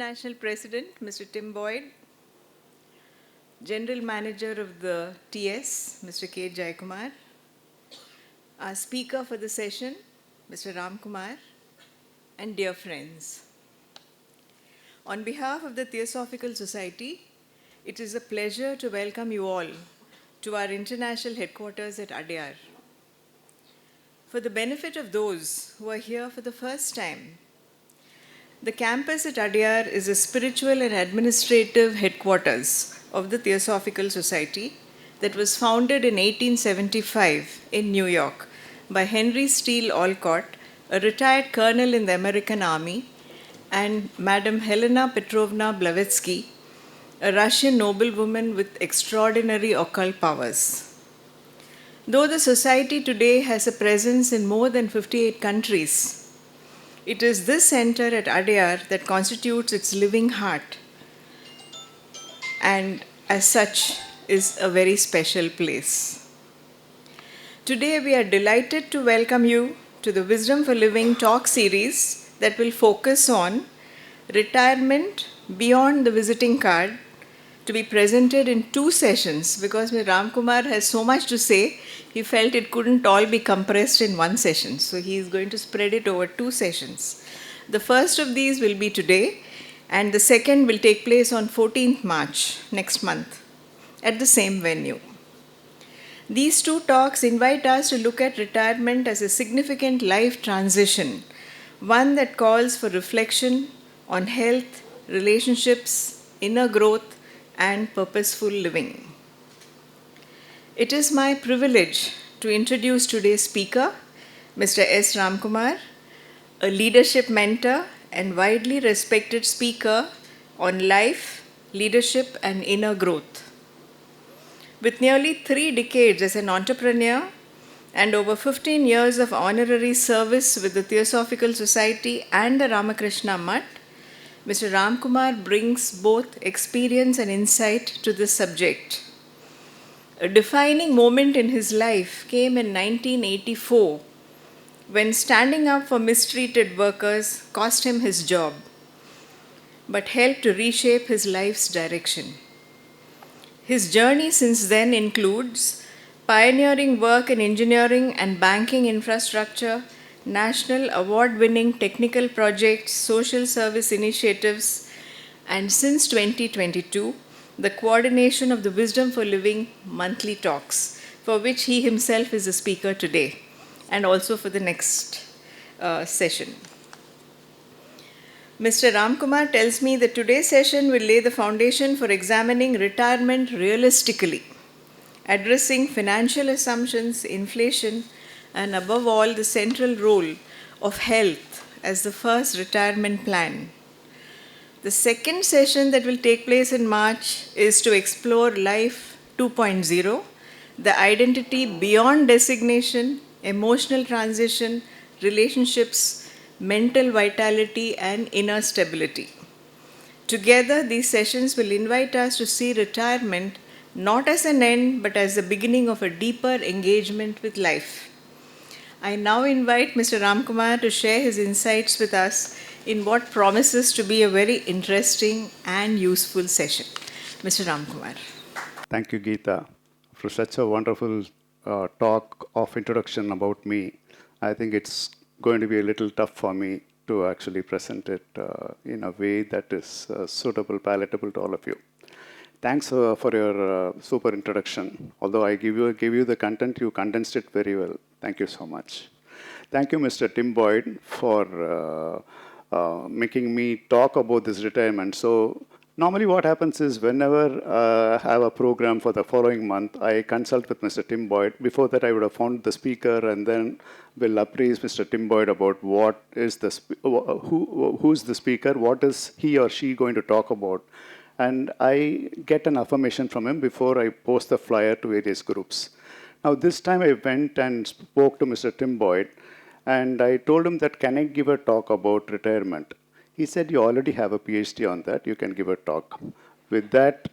International President, Mr. Tim Boyd, General Manager of the TS, Mr. K. Jaikumar, our speaker for the session, Mr. Ramkumar, and dear friends. On behalf of the Theosophical Society, it is a pleasure to welcome you all to our international headquarters at Adyar. For the benefit of those who are here for the first time, the campus at Adyar is a spiritual and administrative headquarters of the Theosophical Society that was founded in 1875 in New York by Henry Steele Olcott, a retired colonel in the American Army, and Madame Helena Petrovna Blavatsky, a Russian noblewoman with extraordinary occult powers. Though the society today has a presence in more than 58 countries, it is this center at Adyar that constitutes its living heart, and as such is a very special place. Today we are delighted to welcome you to the Wisdom for Living talk series that will focus on retirement beyond the visiting card, to be presented in 2 sessions because Mr. Ramkumar has so much to say, he felt it couldn't all be compressed in 1 session. So he is going to spread it over 2 sessions. The first of these will be today, and the second will take place on 14th March, next month, at the same venue. These 2 talks invite us to look at retirement as a significant life transition, one that calls for reflection on health, relationships, inner growth, and purposeful living. It is my privilege to introduce today's speaker, Mr. S Ramkumar, a leadership mentor and widely respected speaker on life, leadership, and inner growth. With nearly 3 decades as an entrepreneur and over 15 years of honorary service with the Theosophical Society and the Ramakrishna Mutt, Mr. Ramkumar brings both experience and insight to this subject. A defining moment in his life came in 1984 when standing up for mistreated workers cost him his job, but helped to reshape his life's direction. His journey since then includes pioneering work in engineering and banking infrastructure, national award-winning technical projects, social service initiatives, and since 2022, the coordination of the Wisdom for Living monthly talks, for which he himself is a speaker today, and also for the next session. Mr. Ramkumar tells me that today's session will lay the foundation for examining retirement realistically, addressing financial assumptions, inflation, and above all, the central role of health as the first retirement plan. The second session that will take place in March is to explore Life 2.0, the identity beyond designation, emotional transition, relationships, mental vitality, and inner stability. Together, these sessions will invite us to see retirement not as an end, but as the beginning of a deeper engagement with life. I now invite Mr. Ramkumar to share his insights with us in what promises to be a very interesting and useful session. Mr. Ramkumar. Thank you, Geetha, for such a wonderful talk of introduction about me. I think it's going to be a little tough for me to actually present it in a way that is suitable, palatable to all of you. Thanks for your super introduction. Although I gave you the content, you condensed it very well. Thank you so much. Thank you, Mr. Tim Boyd, for making me talk about this retirement. So normally what happens is whenever I have a program for the following month, I consult with Mr. Tim Boyd. Before that, I would have found the speaker and then will appraise Mr. Tim Boyd about what is the who's the speaker, what is he or she going to talk about. And I get an affirmation from him before I post the flyer to various groups. Now, this time I went and spoke to Mr. Tim Boyd, and I told him that, can I give a talk about retirement? He said, you already have a PhD on that, you can give a talk. With that,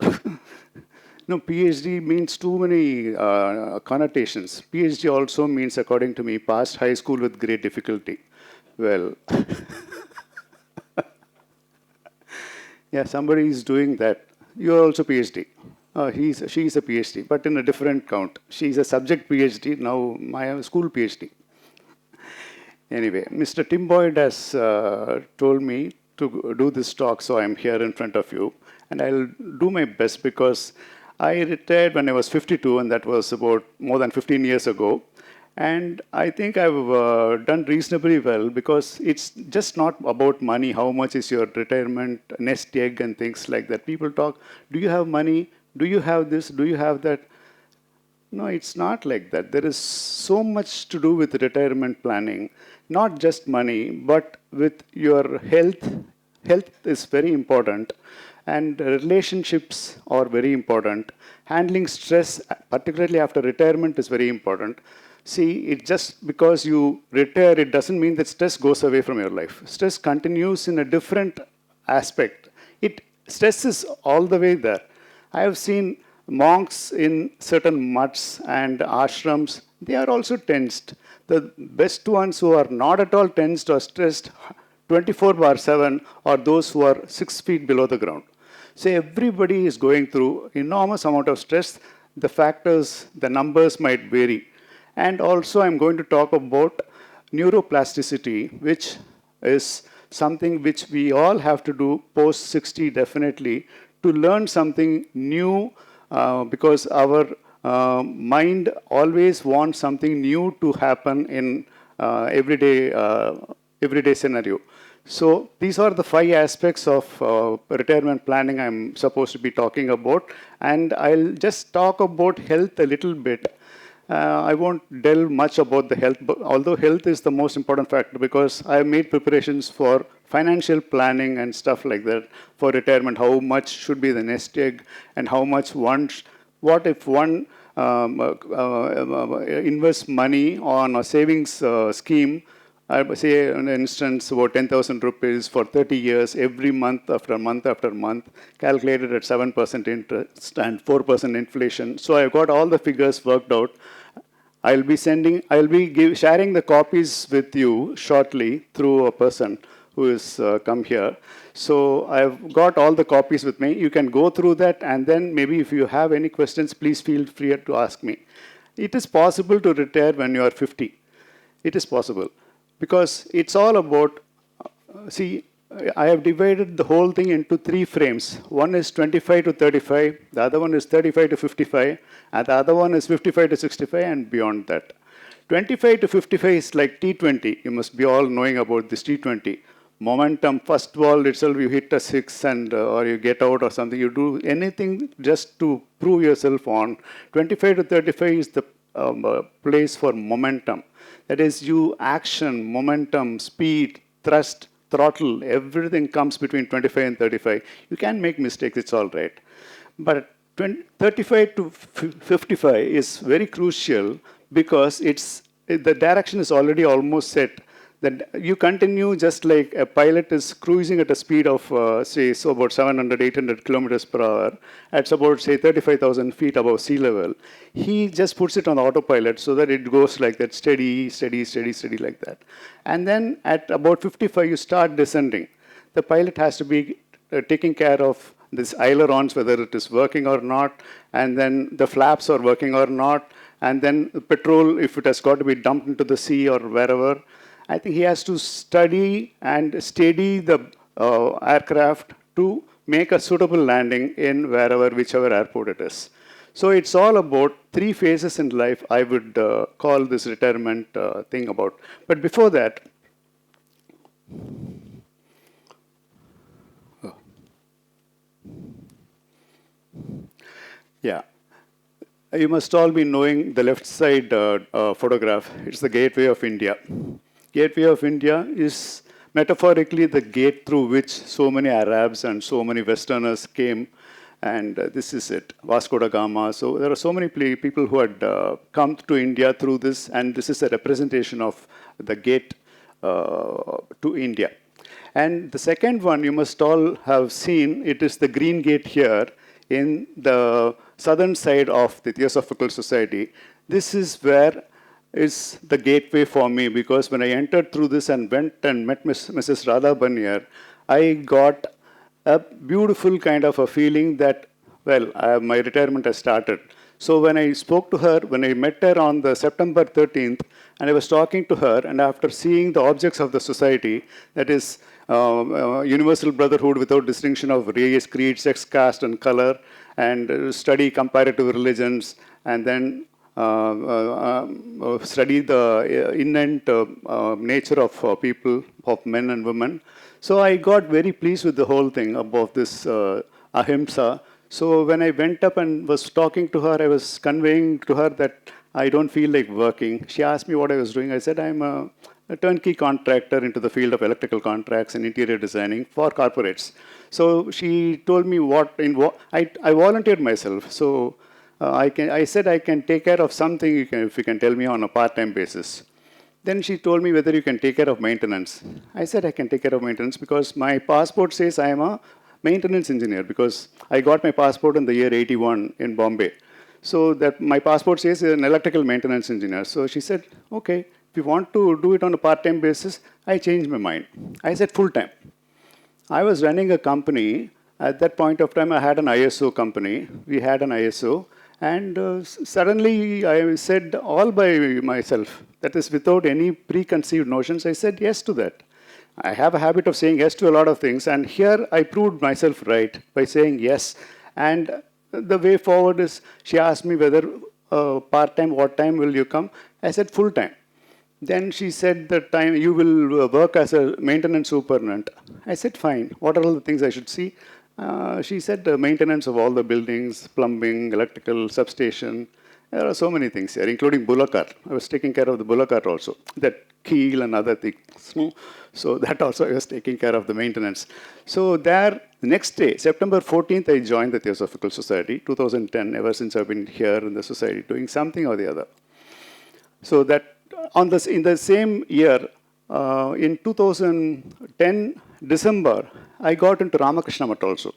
no, PhD means too many connotations. PhD also means, according to me, passed high school with great difficulty. Well, Yeah, somebody is doing that. You are also PhD. She's a PhD, but in a different count. She's a subject PhD, now my school PhD. Anyway, Mr. Tim Boyd has told me to do this talk, so I'm here in front of you. And I'll do my best because I retired when I was 52, and that was about more than 15 years ago. And I think I've done reasonably well because it's just not about money. How much is your retirement nest egg and things like that? People talk, do you have money? Do you have this? Do you have that? No, it's not like that. There is so much to do with retirement planning, not just money, but with your health. Health is very important, and relationships are very important. Handling stress, particularly after retirement, is very important. See, it just because you retire, it doesn't mean that stress goes away from your life. Stress continues in a different aspect. Stress is all the way there. I have seen monks in certain mutts and ashrams, they are also tensed. The best ones who are not at all tensed or stressed 24/7 are those who are 6 feet below the ground. So everybody is going through enormous amount of stress. The factors, the numbers might vary. And also I'm going to talk about neuroplasticity, which is something which we all have to do post 60 definitely to learn something new because our mind always wants something new to happen in everyday scenario. So these are the 5 aspects of retirement planning I'm supposed to be talking about, and I'll just talk about health a little bit. I won't delve much about the health, but although health is the most important factor because I have made preparations for financial planning and stuff like that for retirement, how much should be the nest egg and how much what if one invests money on a savings scheme, I would say, an instance, about 10,000 rupees for 30 years, every month after month, calculated at 7% interest and 4% inflation. So I've got all the figures worked out. I'll be sharing the copies with you shortly through a person who has come here. So I've got all the copies with me. You can go through that, and then maybe if you have any questions, please feel free to ask me. It is possible to retire when you are 50. It is possible. Because it's all about, see, I have divided the whole thing into 3 frames. One is 25 to 35, the other one is 35 to 55, and the other one is 55 to 65 and beyond that. 25 to 55 is like T20. You must be all knowing about this T20. Momentum, first ball itself, you hit a 6 and or you get out or something. You do anything just to prove yourself on. 25 to 35 is the place for momentum. That is, you action, momentum, speed, thrust, throttle, everything comes between 25 and 35. You can make mistakes, it's all right. But 35 to 55 is very crucial because the direction is already almost set. That you continue just like a pilot is cruising at a speed of, say, so about 700, 800 kilometers per hour. At about, say, 35,000 feet above sea level. He just puts it on autopilot so that it goes like that, steady, steady, steady, steady like that. And then at about 55, you start descending. The pilot has to be taking care of this ailerons, whether it is working or not, and then the flaps are working or not, and then petrol, if it has got to be dumped into the sea or wherever. I think he has to study and steady the aircraft to make a suitable landing in whichever airport it is. So it's all about 3 phases in life I would call this retirement thing about. But before that, yeah, you must all be knowing the left side photograph. It's the Gateway of India. Gateway of India is metaphorically the gate through which so many Arabs and so many Westerners came, and this is it, Vasco da Gama. So there are so many people who had come to India through this, and this is a representation of the gate to India. And the second one you must all have seen, it is the green gate here in the southern side of the Theosophical Society. This is where is the gateway for me, because when I entered through this and went and met Mrs. Radha Banier, I got a beautiful kind of a feeling that, well, my retirement has started. So when I spoke to her, when I met her on the September 13th, and I was talking to her, and after seeing the objects of the society, that is universal brotherhood without distinction of race, creed, sex, caste, and color, and study comparative religions, and then study the innate nature of people, of men and women. So I got very pleased with the whole thing about this ahimsa. So when I went up and was talking to her, I was conveying to her that I don't feel like working. She asked me what I was doing. I said I'm a turnkey contractor into the field of electrical contracts and interior designing for corporates. So she told me I volunteered myself. So I said I can take care of something if you can tell me on a part-time basis. Then she told me whether you can take care of maintenance. I said I can take care of maintenance because my passport says I am a maintenance engineer because I got my passport in the year 81 in Bombay. So that my passport says an electrical maintenance engineer. So she said, okay, if you want to do it on a part-time basis, I changed my mind. I said full-time. I was running a company. At that point of time, I had an ISO company. We had an ISO. And suddenly, I said all by myself, that is without any preconceived notions, I said yes to that. I have a habit of saying yes to a lot of things. And here, I proved myself right by saying yes. And the way forward is, she asked me whether part-time, what time will you come? I said full-time. Then she said that time you will work as a maintenance superintendent. I said, fine. What are all the things I should see? She said maintenance of all the buildings, plumbing, electrical, substation. There are so many things here, including Bullocker. I was taking care of the Bullocker also, that keel and other things. So that also I was taking care of the maintenance. So there, the next day, September 14th, I joined the Theosophical Society, 2010. Ever since I've been here in the society, doing something or the other. So that in the same year, in 2010 December, I got into Ramakrishna Math also.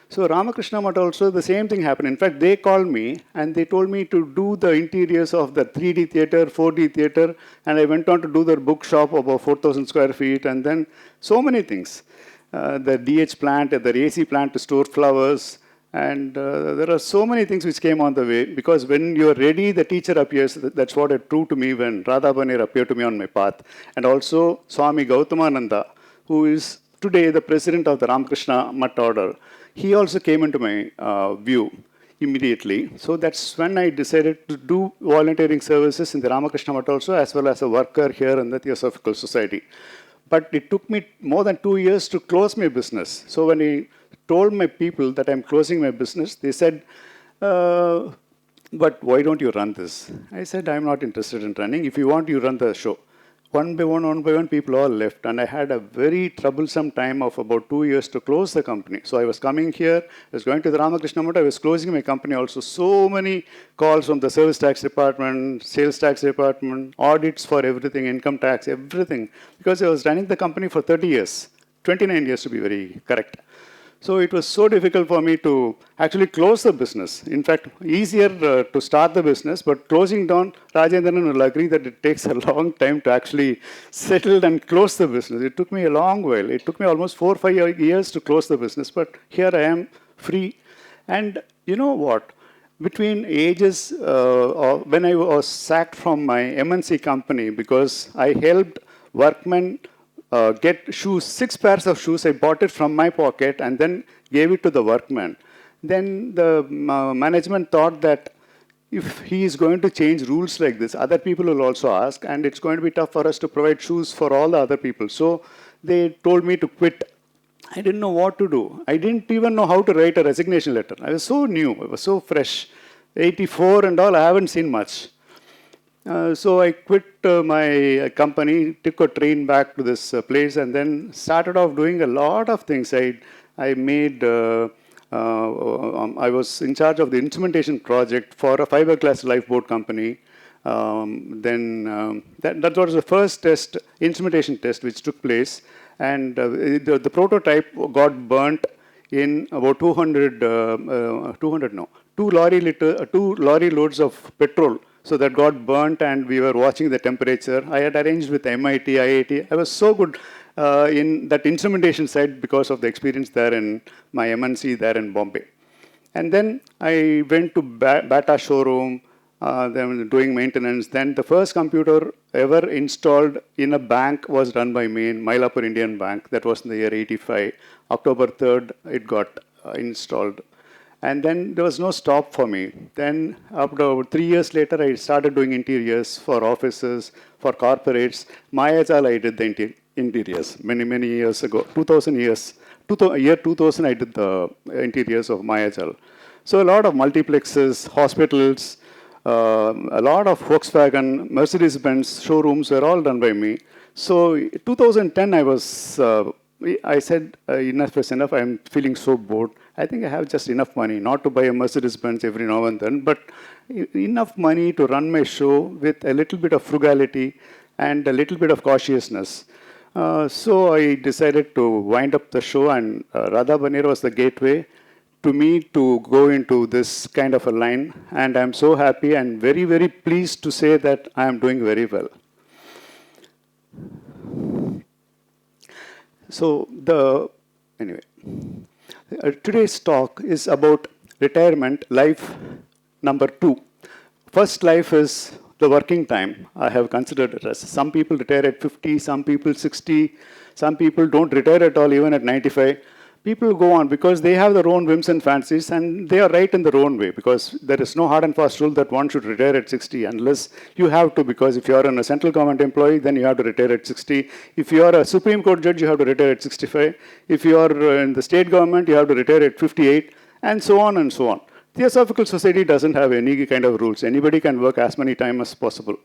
So Ramakrishna Math also, the same thing happened. In fact, they called me and they told me to do the interiors of the 3D theater, 4D theater, and I went on to do their bookshop about 4,000 square feet, and then so many things. The DH plant, the AC plant to store flowers, and there are so many things which came on the way, because when you're ready, the teacher appears. That's what it proved to me when Radha Banir appeared to me on my path. And also Swami Gautamananda, who is today the president of the Ramakrishna Math order, he also came into my view immediately. So that's when I decided to do volunteering services in the Ramakrishna Math also, as well as a worker here in the Theosophical Society. But it took me more than 2 years to close my business. So when I told my people that I'm closing my business, they said, but why don't you run this? I said, I'm not interested in running. If you want, you run the show. One by one, people all left. And I had a very troublesome time of about 2 years to close the company. So I was coming here, I was going to the Ramakrishna Math, I was closing my company also. So many calls from the service tax department, sales tax department, audits for everything, income tax, everything. Because I was running the company for 30 years, 29 years to be very correct. So it was so difficult for me to actually close the business. In fact, easier to start the business, but closing down, Rajendran will agree that it takes a long time to actually settle and close the business. It took me a long while. It took me almost 4 or 5 years to close the business, but here I am free. And you know what? Between ages, when I was sacked from my MNC company because I helped workmen get shoes, 6 pairs of shoes. I bought it from my pocket and then gave it to the workman. Then the management thought that if he is going to change rules like this, other people will also ask, and it's going to be tough for us to provide shoes for all the other people. So they told me to quit. I didn't know what to do. I didn't even know how to write a resignation letter. I was so new. I was so fresh. 84 and all, I haven't seen much. So I quit my company, took a train back to this place, and then started off doing a lot of things. I made, I was in charge of the instrumentation project for a fiberglass lifeboat company. That was the first test, instrumentation test, which took place. And the prototype got burnt in about 2 lorry loads of petrol. So that got burnt, and we were watching the temperature. I had arranged with MIT, IIT. I was so good. in that instrumentation side because of the experience there in my MNC there in Bombay. And then I went to Bata showroom, then doing maintenance. Then the first computer ever installed in a bank was run by me in Mylapore Indian Bank. That was in the year 85. October 3rd, it got installed. And then there was no stop for me. Then after 3 years later, I started doing interiors for offices, for corporates. Mayajal, I did the interiors many, many years ago, 2000 years. Year 2000, I did the interiors of Mayajal. So a lot of multiplexes, hospitals, a lot of Volkswagen, Mercedes-Benz showrooms were all done by me. So 2010, I said, enough is enough. I'm feeling so bored. I think I have just enough money, not to buy a Mercedes-Benz every now and then, but enough money to run my show with a little bit of frugality and a little bit of cautiousness. So I decided to wind up the show, and Radha Baner was the gateway to me to go into this kind of a line. And I'm so happy and very, very pleased to say that I am doing very well. So anyway, today's talk is about retirement life number 2. First life is the working time. I have considered it as some people retire at 50, some people 60, some people don't retire at all even at 95. People go on because they have their own whims and fancies, and they are right in their own way, because there is no hard and fast rule that one should retire at 60 unless you have to, because if you are a central government employee, then you have to retire at 60. If you are a Supreme Court judge, you have to retire at 65. If you are in the state government, you have to retire at 58, and so on and so on. Theosophical Society doesn't have any kind of rules. Anybody can work as many times as possible.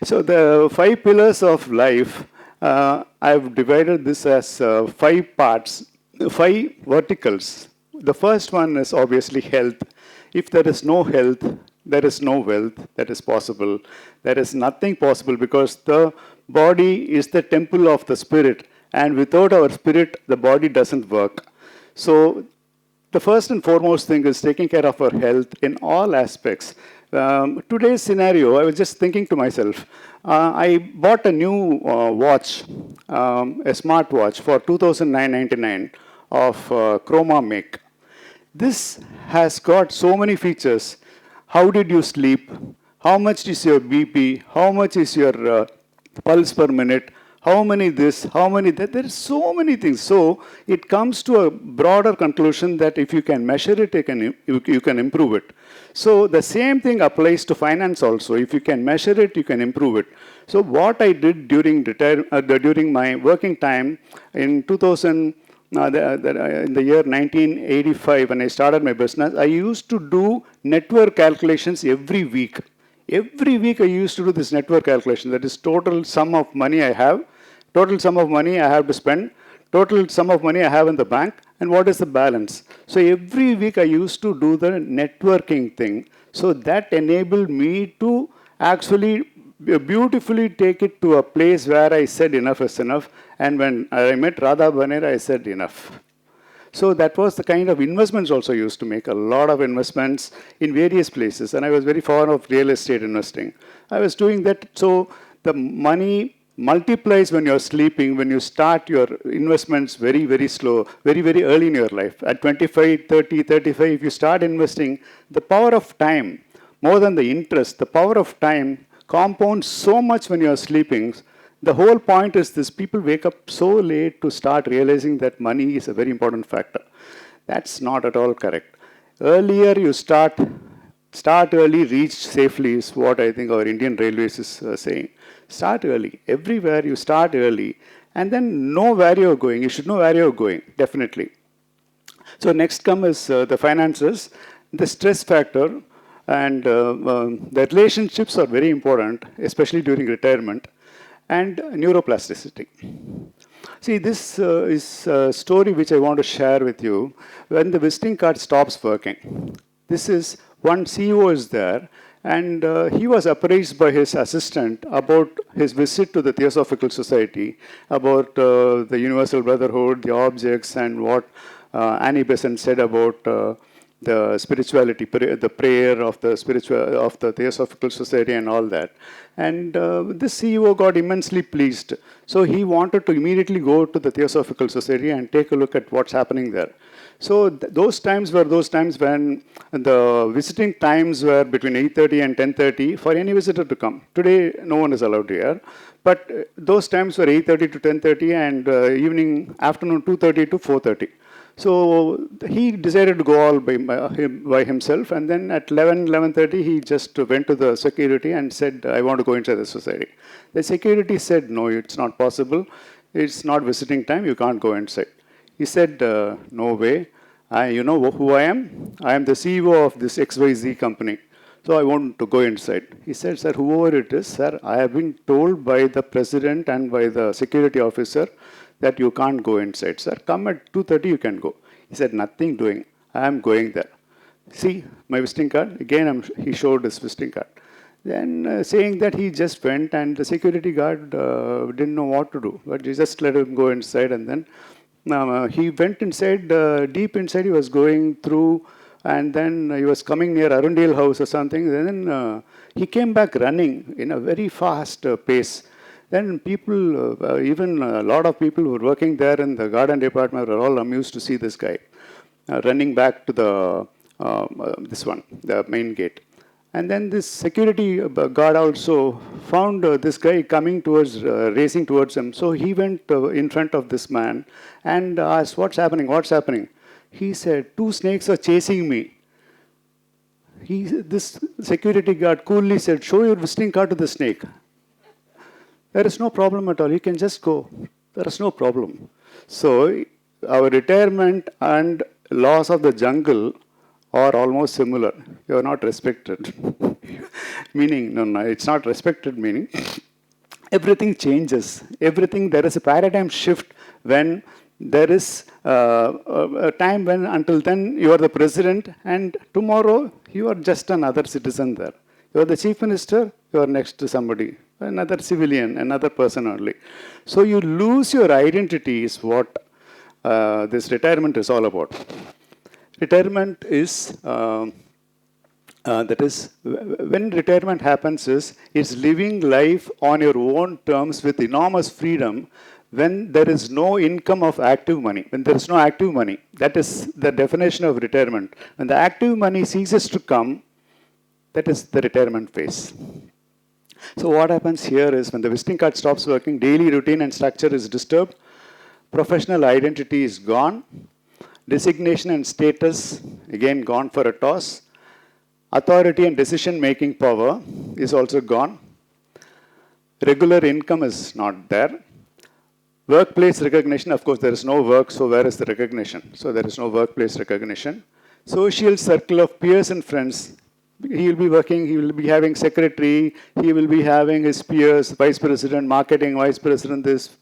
So the 5 pillars of life, I've divided this as 5 parts, 5 verticals. The first one is obviously health. If there is no health, there is no wealth that is possible. There is nothing possible, because the body is the temple of the spirit, and without our spirit, the body doesn't work. So the first and foremost thing is taking care of our health in all aspects. Today's scenario, I was just thinking to myself, I bought a new watch, a smart watch for $2,999 of Chroma make. This has got so many features. How did you sleep? How much is your BP? How much is your pulse per minute? How many this, how many that? There are so many things. So it comes to a broader conclusion that if you can measure it, you can improve it. So the same thing applies to finance also. If you can measure it, you can improve it. So what I did during my working time in 2000, in the year 1985, when I started my business, I used to do network calculations every week. Every week I used to do this network calculation. That is total sum of money I have, total sum of money I have to spend, total sum of money I have in the bank, and what is the balance. So every week I used to do the networking thing. So that enabled me to actually beautifully take it to a place where I said enough is enough. And when I met Radha Baner, I said enough. So that was the kind of investments also used to make, a lot of investments in various places. And I was very fond of real estate investing. I was doing that. So the money multiplies when you're sleeping, when you start your investments very, very slow, very, very early in your life. At 25, 30, 35, if you start investing, the power of time, more than the interest, the power of time compounds so much when you're sleeping. The whole point is this: people wake up so late to start realizing that money is a very important factor. That's not at all correct. Earlier you start early, reach safely is what I think our Indian Railways is saying. Start early. Everywhere you start early, and then know where you're going. You should know where you're going, definitely. So next is the finances, the stress factor, and the relationships are very important, especially during retirement. And neuroplasticity. See, this is a story which I want to share with you. When the visiting card stops working, this is one CEO is there, and he was appraised by his assistant about his visit to the Theosophical Society, about the Universal Brotherhood, the objects, and what Annie Besant said about the spirituality, the prayer of the spiritual of the Theosophical Society and all that. And this CEO got immensely pleased. So he wanted to immediately go to the Theosophical Society and take a look at what's happening there. So those times were those times when the visiting times were between 8:30 and 10:30 for any visitor to come. Today, no one is allowed here. But those times were 8:30 to 10:30 and evening, afternoon 2:30 to 4:30. So he decided to go all by himself, and then at 11:30, he just went to the security and said, I want to go inside the society. The security said, no, it's not possible. It's not visiting time. You can't go inside. He said, no way. You know who I am? I am the CEO of this XYZ company. So I want to go inside. He said, sir, whoever it is, sir, I have been told by the president and by the security officer that you can't go inside, sir. Come at 2:30, you can go. He said, nothing doing. I am going there. See my visiting card. Again, he showed his visiting card. Then saying that he just went, and the security guard didn't know what to do. But he just let him go inside, and then he went inside, deep inside he was going through, and then he was coming near Arundel House or something. Then he came back running in a very fast pace. Then people, even a lot of people who were working there in the garden department were all amused to see this guy running back to the the main gate. And then this security guard also found this guy coming towards, racing towards him. So he went in front of this man and asked, what's happening, what's happening? He said, 2 snakes are chasing me. This security guard coolly said, show your visiting card to the snake. There is no problem at all. You can just go. There is no problem. So our retirement and laws of the jungle are almost similar. You are not respected. Meaning, no, it's not respected meaning. Everything changes. Everything, there is a paradigm shift when there is a time when until then you are the president and tomorrow you are just another citizen there. You are the chief minister, you are next to somebody, another civilian, another person only. So you lose your identity is what this retirement is all about. Retirement is, that is, when retirement happens is, it's living life on your own terms with enormous freedom when there is no income of active money. When there is no active money, that is the definition of retirement. When the active money ceases to come, that is the retirement phase. So what happens here is when the visiting card stops working, daily routine and structure is disturbed, professional identity is gone, designation and status, again gone for a toss, authority and decision-making power is also gone, regular income is not there, workplace recognition, of course there is no work, so where is the recognition? So there is no workplace recognition. Social circle of peers and friends, he will be working, he will be having secretary, he will be having his peers, vice president, marketing, vice president, this,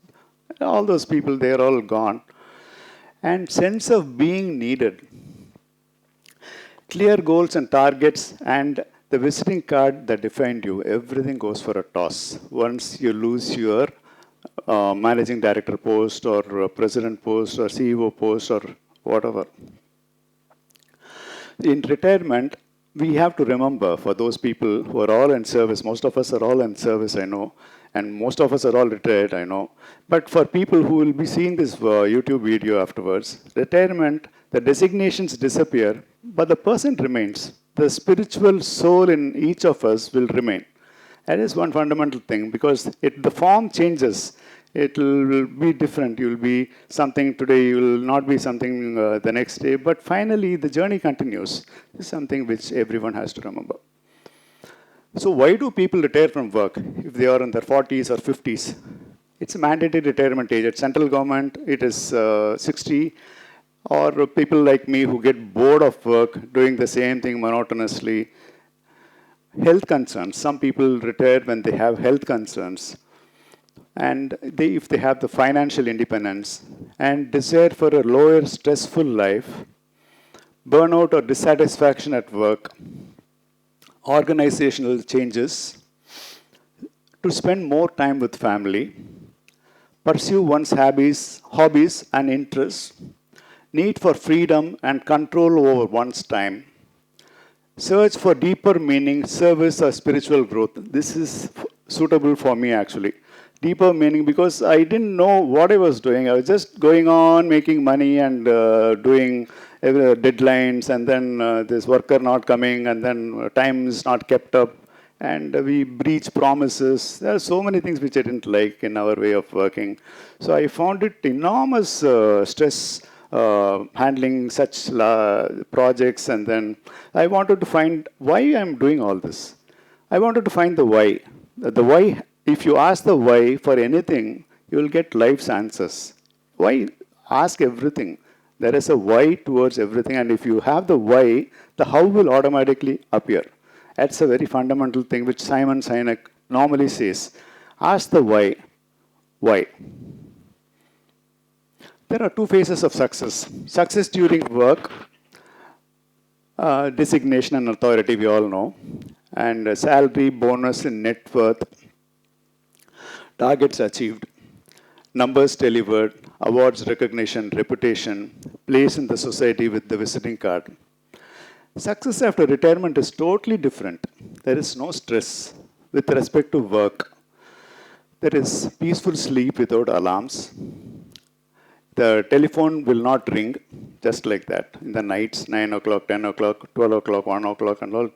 all those people, they are all gone. And sense of being needed. Clear goals and targets and the visiting card that defined you, everything goes for a toss. Once you lose your managing director post or president post or CEO post or whatever. In retirement, we have to remember for those people who are all in service, most of us are all in service, I know, and most of us are all retired, I know. But for people who will be seeing this YouTube video afterwards, retirement, the designations disappear, but the person remains. The spiritual soul in each of us will remain. That is one fundamental thing because the form changes. It will be different. You will be something today, you will not be something the next day. But finally, the journey continues. This is something which everyone has to remember. So why do people retire from work if they are in their 40s or 50s? It's a mandatory retirement age. At central government, it is 60. Or people like me who get bored of work, doing the same thing monotonously. Health concerns. Some people retire when they have health concerns. And if they have the financial independence and desire for a lower stressful life, burnout or dissatisfaction at work, organizational changes, to spend more time with family, pursue one's hobbies and interests, need for freedom and control over one's time, search for deeper meaning, service, or spiritual growth. This is suitable for me actually. Deeper meaning because I didn't know what I was doing. I was just going on making money and doing deadlines, and then this worker not coming, and then time is not kept up, and we breach promises. There are so many things which I didn't like in our way of working. So I found it enormous stress handling such projects, and then I wanted to find why I'm doing all this. I wanted to find the why. The why, if you ask the why for anything, you will get life's answers. Why? Ask everything. There is a why towards everything, and if you have the why, the how will automatically appear. That's a very fundamental thing which Simon Sinek normally says. Ask the why. Why? There are two phases of success. Success during work, designation and authority, we all know, and salary, bonus, and net worth, targets achieved, numbers delivered, awards, recognition, reputation, place in the society with the visiting card. Success after retirement is totally different. There is no stress with respect to work. There is peaceful sleep without alarms. The telephone will not ring just like that. In the nights, 9 o'clock, 10 o'clock, 12 o'clock, 1 o'clock, and all,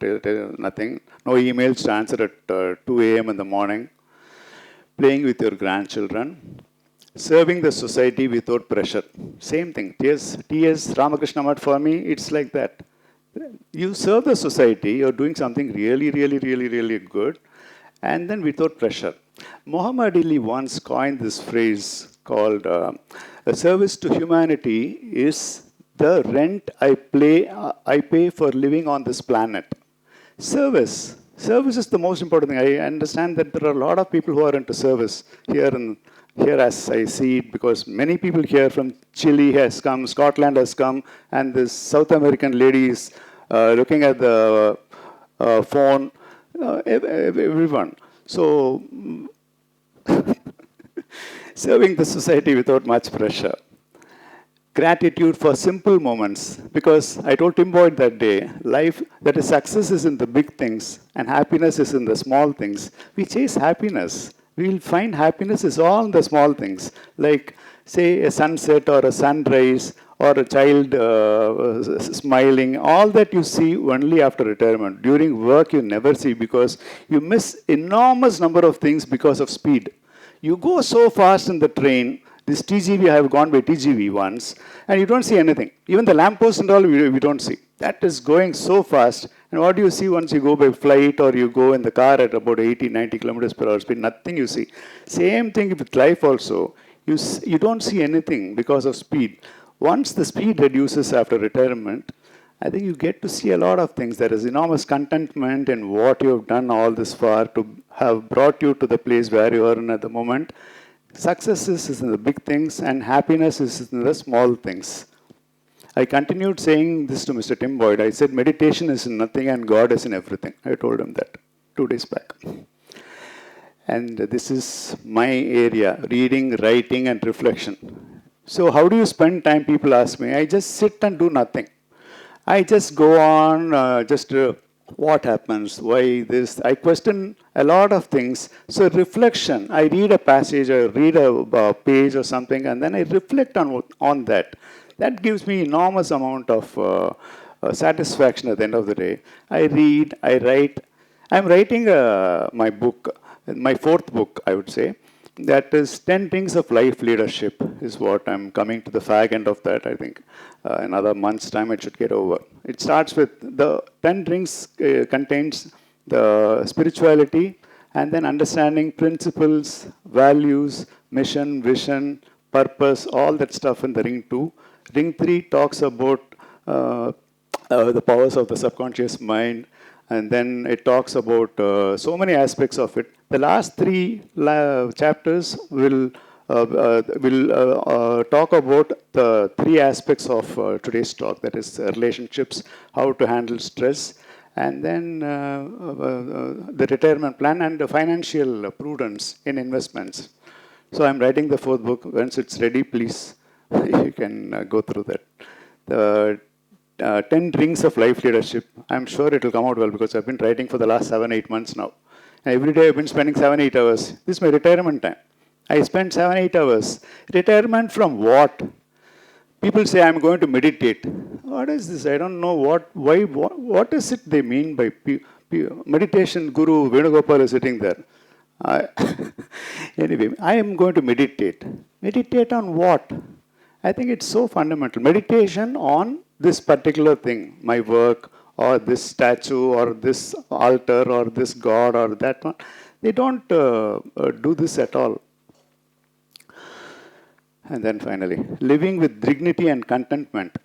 nothing. No emails to answer at 2 a.m. in the morning. Playing with your grandchildren. Serving the society without pressure. Same thing. T.S. Ramakrishna Math, for me, it's like that. You serve the society, you're doing something really, really, really, really good, and then without pressure. Muhammad Ali once coined this phrase called a service to humanity is the rent I pay for living on this planet. Service. Service is the most important thing. I understand that there are a lot of people who are into service here as I see it, because many people here from Chile has come, Scotland has come, and this South American lady is looking at the phone, everyone. So, serving the society without much pressure. Gratitude for simple moments, because I told Tim Boyd that day, life, that is success is in the big things and happiness is in the small things. We chase happiness. We'll find happiness is all in the small things, like say a sunset or a sunrise or a child smiling. All that you see only after retirement. During work you never see, because you miss enormous number of things because of speed. You go so fast in the train. This TGV, I have gone by TGV once, and you don't see anything. Even the lamppost and all, we don't see. That is going so fast. And what do you see once you go by flight or you go in the car at about 80, 90 kilometers per hour speed? Nothing you see. Same thing with life also. You don't see anything because of speed. Once the speed reduces after retirement, I think you get to see a lot of things. There is enormous contentment in what you have done all this far to have brought you to the place where you are in at the moment. Success is in the big things and happiness is in the small things. I continued saying this to Mr. Tim Boyd. I said, meditation is in nothing and God is in everything. I told him that 2 days back. And this is my area, reading, writing, and reflection. So how do you spend time, people ask me. I just sit and do nothing. I just go on, what happens, why this. I question a lot of things. So reflection, I read a passage or read a page or something, and then I reflect on that. That gives me enormous amount of satisfaction at the end of the day. I read, I write. I'm writing my book, my 4th book, I would say. That is 10 Things of Life Leadership is what I'm coming to the fag end of that, I think. Another month's time it should get over. It starts with the 10 rings contains the spirituality and then understanding principles, values, mission, vision, purpose, all that stuff in the ring 2. Ring 3 talks about the powers of the subconscious mind, and then it talks about so many aspects of it. The last 3 chapters will talk about the 3 aspects of today's talk, that is relationships, how to handle stress, and then the retirement plan and the financial prudence in investments. So I'm writing the 4th book. Once it's ready, please You can go through that. The 10 Rings of Life Leadership. I'm sure it will come out well because I've been writing for the last 7-8 months now. And every day I've been spending 7-8 hours. This is my retirement time. I spend 7-8 hours. Retirement from what? People say I'm going to meditate. What is this? I don't know what is it they mean by meditation. Guru Venugopal is sitting there. I anyway, I am going to meditate. Meditate on what? I think it's so fundamental. Meditation on this particular thing, my work, or this statue, or this altar, or this god, or that one. They don't do this at all. And then finally, living with dignity and contentment.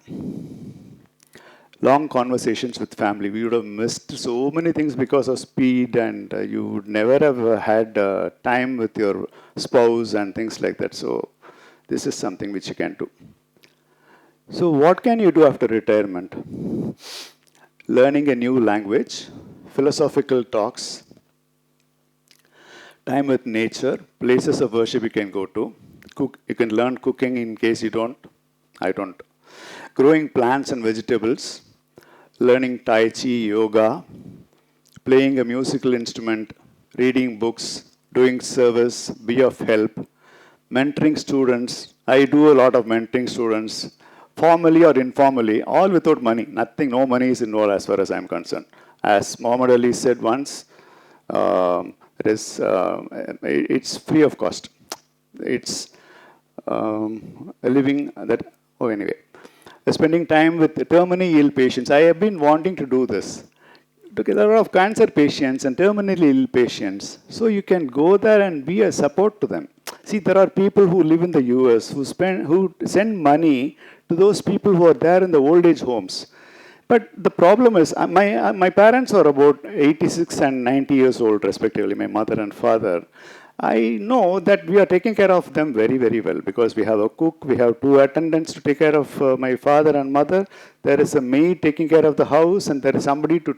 Long conversations with family. We would have missed so many things because of speed, and you would never have had time with your spouse and things like that. So this is something which you can do. So what can you do after retirement? Learning a new language, philosophical talks, time with nature, places of worship you can go to. You can learn cooking in case you don't. I don't. Growing plants and vegetables, learning Tai Chi, yoga, playing a musical instrument, reading books, doing service, be of help, mentoring students. I do a lot of mentoring students, formally or informally, all without money. Nothing, no money is involved as far as I'm concerned. As Muhammad Ali said once, it's free of cost. It's a living that, oh anyway. Spending time with terminally ill patients. I have been wanting to do this. There are a lot of cancer patients and terminally ill patients. So you can go there and be a support to them. See, there are people who live in the US who send money to those people who are there in the old age homes. But the problem is, my parents are about 86 and 90 years old, respectively, my mother and father. I know that we are taking care of them very, very well because we have a cook, we have 2 attendants to take care of my father and mother. There is a maid taking care of the house, and there is somebody to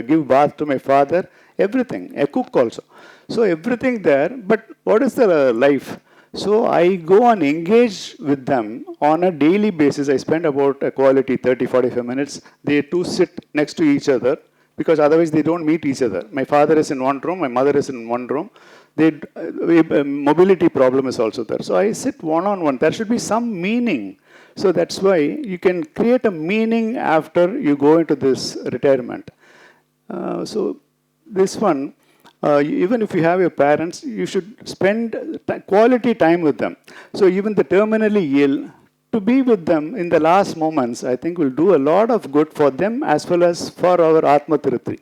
give bath to my father. Everything, a cook also. So everything there. But what is the life? So I go and engage with them on a daily basis. I spend about a quality 30-45 minutes. They two sit next to each other, because otherwise they don't meet each other. My father is in one room, my mother is in one room. Mobility problem is also there. So I sit one-on-one. There should be some meaning. So that's why you can create a meaning after you go into this retirement. So this one, even if you have your parents, you should spend quality time with them. So even the terminally ill, to be with them in the last moments, I think will do a lot of good for them as well as for our Atma Tirutri.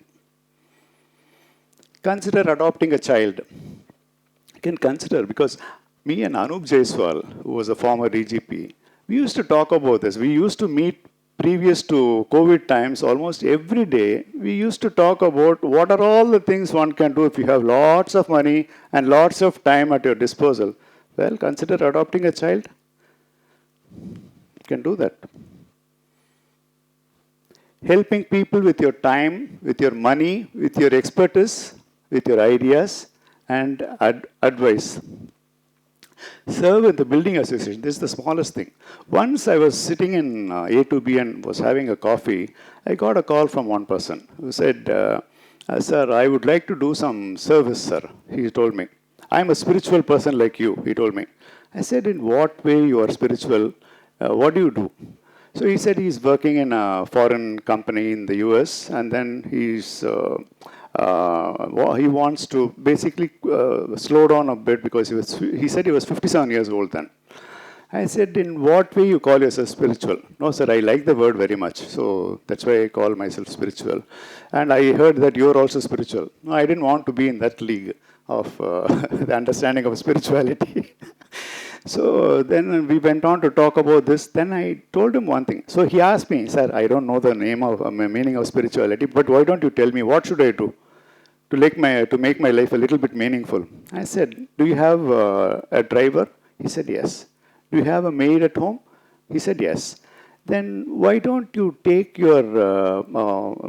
Consider adopting a child. You can consider, because me and Anup Jaiswal, who was a former DGP, we used to talk about this. We used to meet previous to COVID times almost every day. We used to talk about what are all the things one can do if you have lots of money and lots of time at your disposal. Well, consider adopting a child. You can do that. Helping people with your time, with your money, with your expertise, with your ideas, and advice. Serve in the building association. This is the smallest thing. Once I was sitting in A2B and was having a coffee, I got a call from one person who said, sir, I would like to do some service, sir. He told me. I'm a spiritual person like you, he told me. I said, in what way you are spiritual? What do you do? So he said he's working in a foreign company in the US, and then he wants to basically slow down a bit because he said he was 57 years old then. I said, in what way you call yourself spiritual? No, sir, I like the word very much. So that's why I call myself spiritual. And I heard that you're also spiritual. No, I didn't want to be in that league of the understanding of spirituality. So then we went on to talk about this. Then I told him one thing. So he asked me, sir, I don't know the meaning of spirituality, but why don't you tell me what should I do to make my life a little bit meaningful? I said, do you have a driver? He said, yes. Do you have a maid at home? He said, yes. Then why don't you take your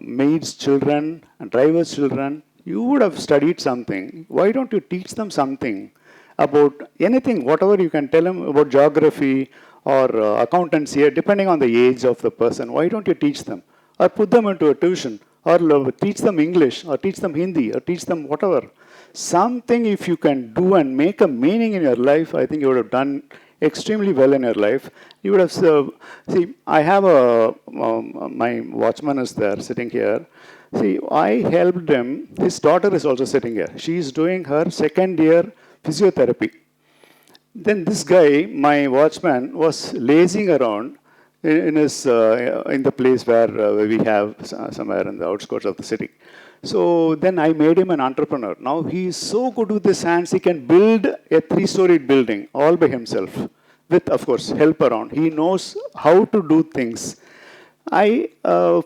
maid's children and driver's children? You would have studied something. Why don't you teach them something? about anything, whatever you can tell them about geography or accountancy, depending on the age of the person. Why don't you teach them? Or put them into a tuition, or teach them English, or teach them Hindi, or teach them whatever. Something if you can do and make a meaning in your life, I think you would have done extremely well in your life. You would have served. See, I have my watchman is there sitting here. See, I helped him. His daughter is also sitting here. She is doing her second year physiotherapy. Then this guy, my watchman, was lazing around in his in the place where we have somewhere in the outskirts of the city. So then I made him an entrepreneur. Now he is so good with his hands, he can build a 3-storied building all by himself, with, of course, help around. He knows how to do things. I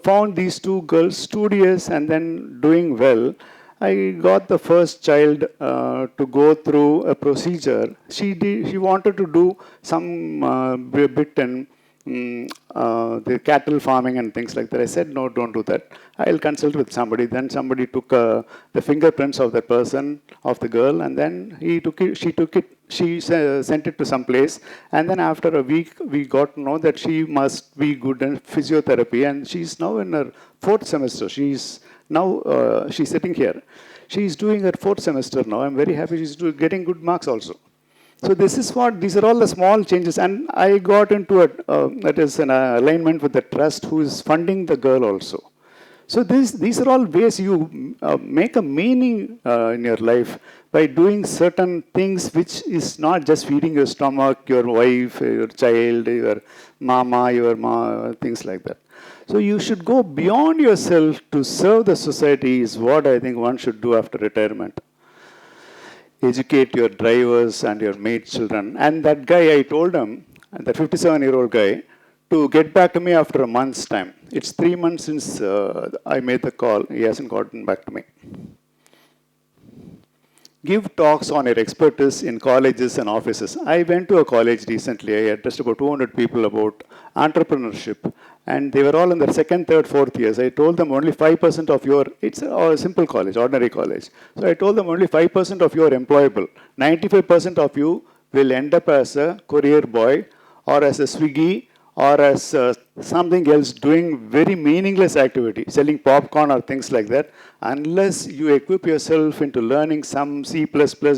found these two girls studious and then doing well. I got the first child to go through a procedure. She wanted to do some bit in the cattle farming and things like that. I said, no, don't do that. I'll consult with somebody. Then somebody took the fingerprints of the person, of the girl, and then she sent it to some place. And then after a week, we got to know that she must be good in physiotherapy, and she's now in her 4th semester. She's sitting here. She's doing her 4th semester now. I'm very happy. She's getting good marks also. So these are all the small changes, and I got into that is an alignment with the trust who is funding the girl also. So these are all ways you make a meaning in your life by doing certain things, which is not just feeding your stomach, your wife, your child, your mama, things like that. So you should go beyond yourself to serve the society is what I think one should do after retirement. Educate your drivers and your maid children. And that guy, I told him, that 57-year-old guy, to get back to me after a month's time. It's 3 months since I made the call. He hasn't gotten back to me. Give talks on your expertise in colleges and offices. I went to a college recently. I addressed about 200 people about entrepreneurship. And they were all in their 2nd, 3rd, 4th years. I told them only 5% of your, it's a simple college, ordinary college. So I told them only 5% of you are employable. 95% of you will end up as a courier boy or as a Swiggy or as something else doing very meaningless activity, selling popcorn or things like that, unless you equip yourself into learning some C++,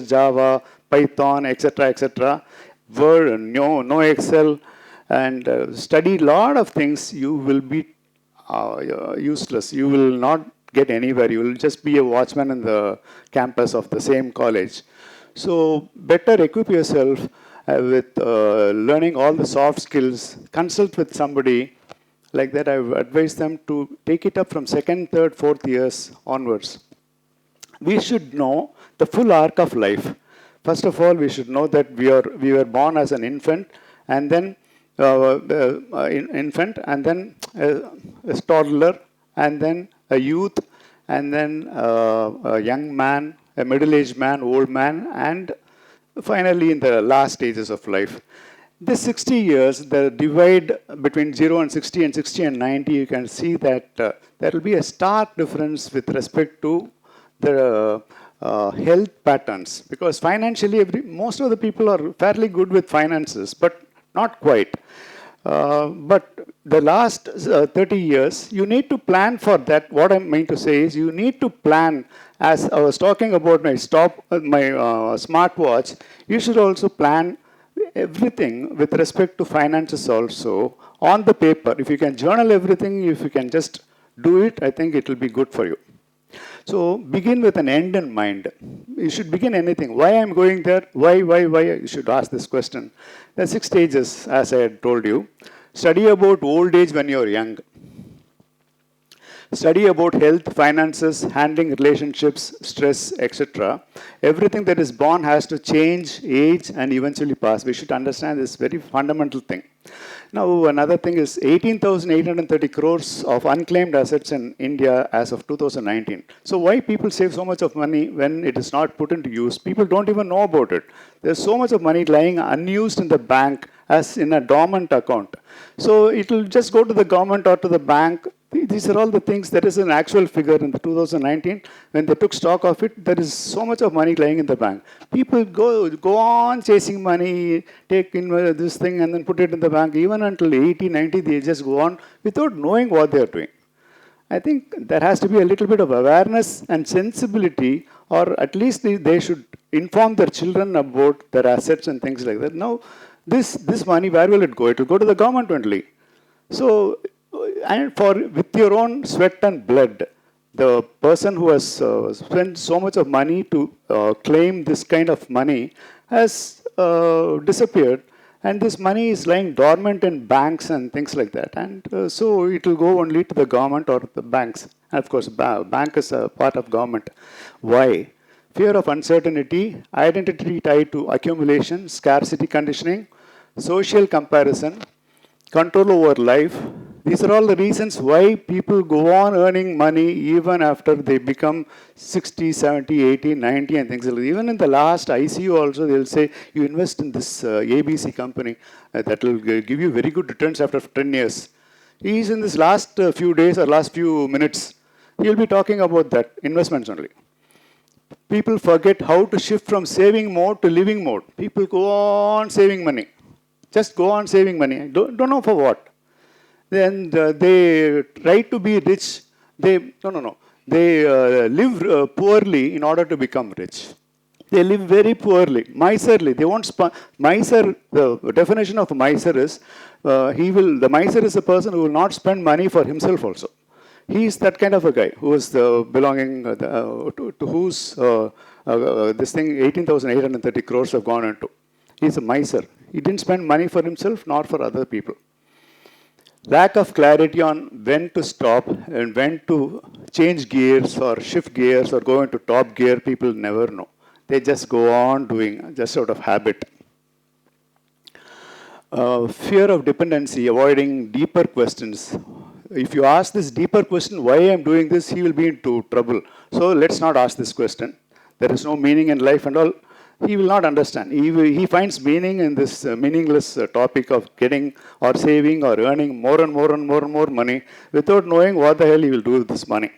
Java, Python, etc., Word, no Excel, and study a lot of things, you will be useless. You will not get anywhere. You will just be a watchman in the campus of the same college. So better equip yourself with learning all the soft skills. Consult with somebody like that. I advise them to take it up from 2nd, 3rd, 4th years onwards. We should know the full arc of life. First of all, we should know that we were born as an infant, and then a toddler, and then a youth, and then a young man, a middle-aged man, old man, and finally in the last stages of life. This 60 years, the divide between 0 and 60 and 60 and 90, you can see that there will be a stark difference with respect to the health patterns. Because financially, most of the people are fairly good with finances, but not quite. But the last 30 years, you need to plan for that. What I mean to say is you need to plan. As I was talking about my smartwatch, you should also plan everything with respect to finances also on the paper. If you can journal everything, if you can just do it, I think it will be good for you. So begin with an end in mind. You should begin anything. Why I'm going there? Why? You should ask this question. There are 6 stages, as I had told you. Study about old age when you're young. Study about health, finances, handling relationships, stress, etc. Everything that is born has to change, age, and eventually pass. We should understand this very fundamental thing. Now, another thing is 18,830 crores of unclaimed assets in India as of 2019. So why people save so much of money when it is not put into use? People don't even know about it. There's so much of money lying unused in the bank as in a dormant account. So it will just go to the government or to the bank These are all the things. There is an actual figure in the 2019 when they took stock of it. There is so much of money lying in the bank. People go on chasing money, take in this thing and then put it in the bank. Even until 80, 90, they just go on without knowing what they are doing. I think there has to be a little bit of awareness and sensibility, or at least they should inform their children about their assets and things like that. Now, this money, where will it go? It will go to the government only. So, and with your own sweat and blood, the person who has spent so much of money to claim this kind of money has disappeared, and this money is lying dormant in banks and things like that. And so it will go only to the government or the banks. And of course, bank is a part of government. Why? Fear of uncertainty, identity tied to accumulation, scarcity conditioning, social comparison, control over life. These are all the reasons why people go on earning money even after they become 60, 70, 80, 90 and things like that. Even in the last ICU also, they'll say, you invest in this ABC company that will give you very good returns after 10 years. He's in this last few days or last few minutes, he'll be talking about that, investments only. People forget how to shift from saving mode to living mode. People go on saving money. Just go on saving money. Don't know for what. Then they try to be rich. They live poorly in order to become rich. They live very poorly, miserly. They won't miser. The definition of a miser is the miser is a person who will not spend money for himself also. He is that kind of a guy who is belonging to whose this thing 18,830 crores have gone into. He is a miser. He didn't spend money for himself nor for other people. Lack of clarity on when to stop and when to change gears or shift gears or go into top gear, people never know. They just go on doing, just out of habit. Fear of dependency, avoiding deeper questions. If you ask this deeper question, why I am doing this, he will be into trouble. So let's not ask this question. There is no meaning in life and all. He will not understand. He finds meaning in this meaningless topic of getting or saving or earning more and more and more and more money without knowing what the hell he will do with this money.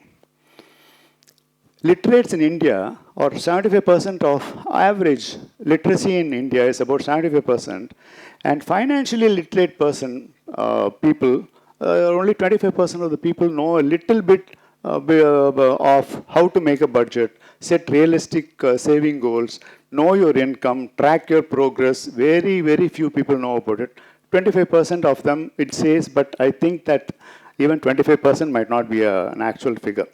Literates in India, or 75% of average literacy in India is about 75%, and financially literate people, only 25% of the people know a little bit of how to make a budget, set realistic saving goals, know your income, track your progress. Very, very few people know about it. 25% of them, it says, but I think that even 25% might not be an actual figure.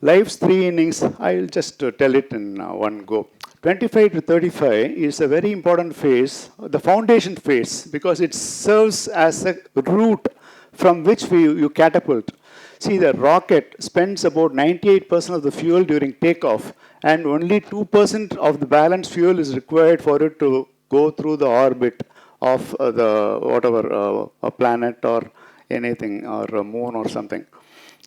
Life's 3 innings, I'll just tell it in one go. 25 to 35 is a very important phase, the foundation phase, because it serves as a route from which you catapult. See, the rocket spends about 98% of the fuel during takeoff, and only 2% of the balanced fuel is required for it to go through the orbit of the whatever a planet or anything, or a moon or something.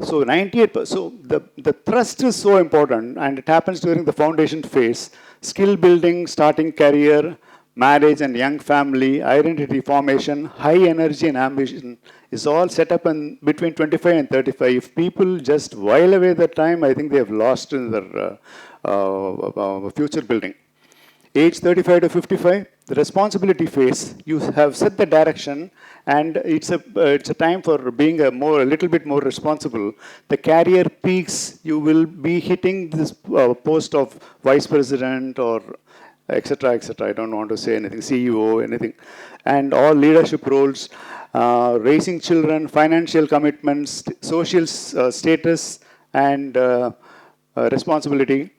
So 98%. So the thrust is so important, and it happens during the foundation phase. Skill building, starting career, marriage and young family, identity formation, high energy and ambition is all set up in between 25 and 35. If people just while away that time, I think they have lost in their future building. Age 35 to 55, the responsibility phase. You have set the direction, and it's a time for being a little bit more responsible. The career peaks. You will be hitting this post of vice president or etc., etc. I don't want to say anything, CEO, anything. And all leadership roles, raising children, financial commitments, social status, and responsibility.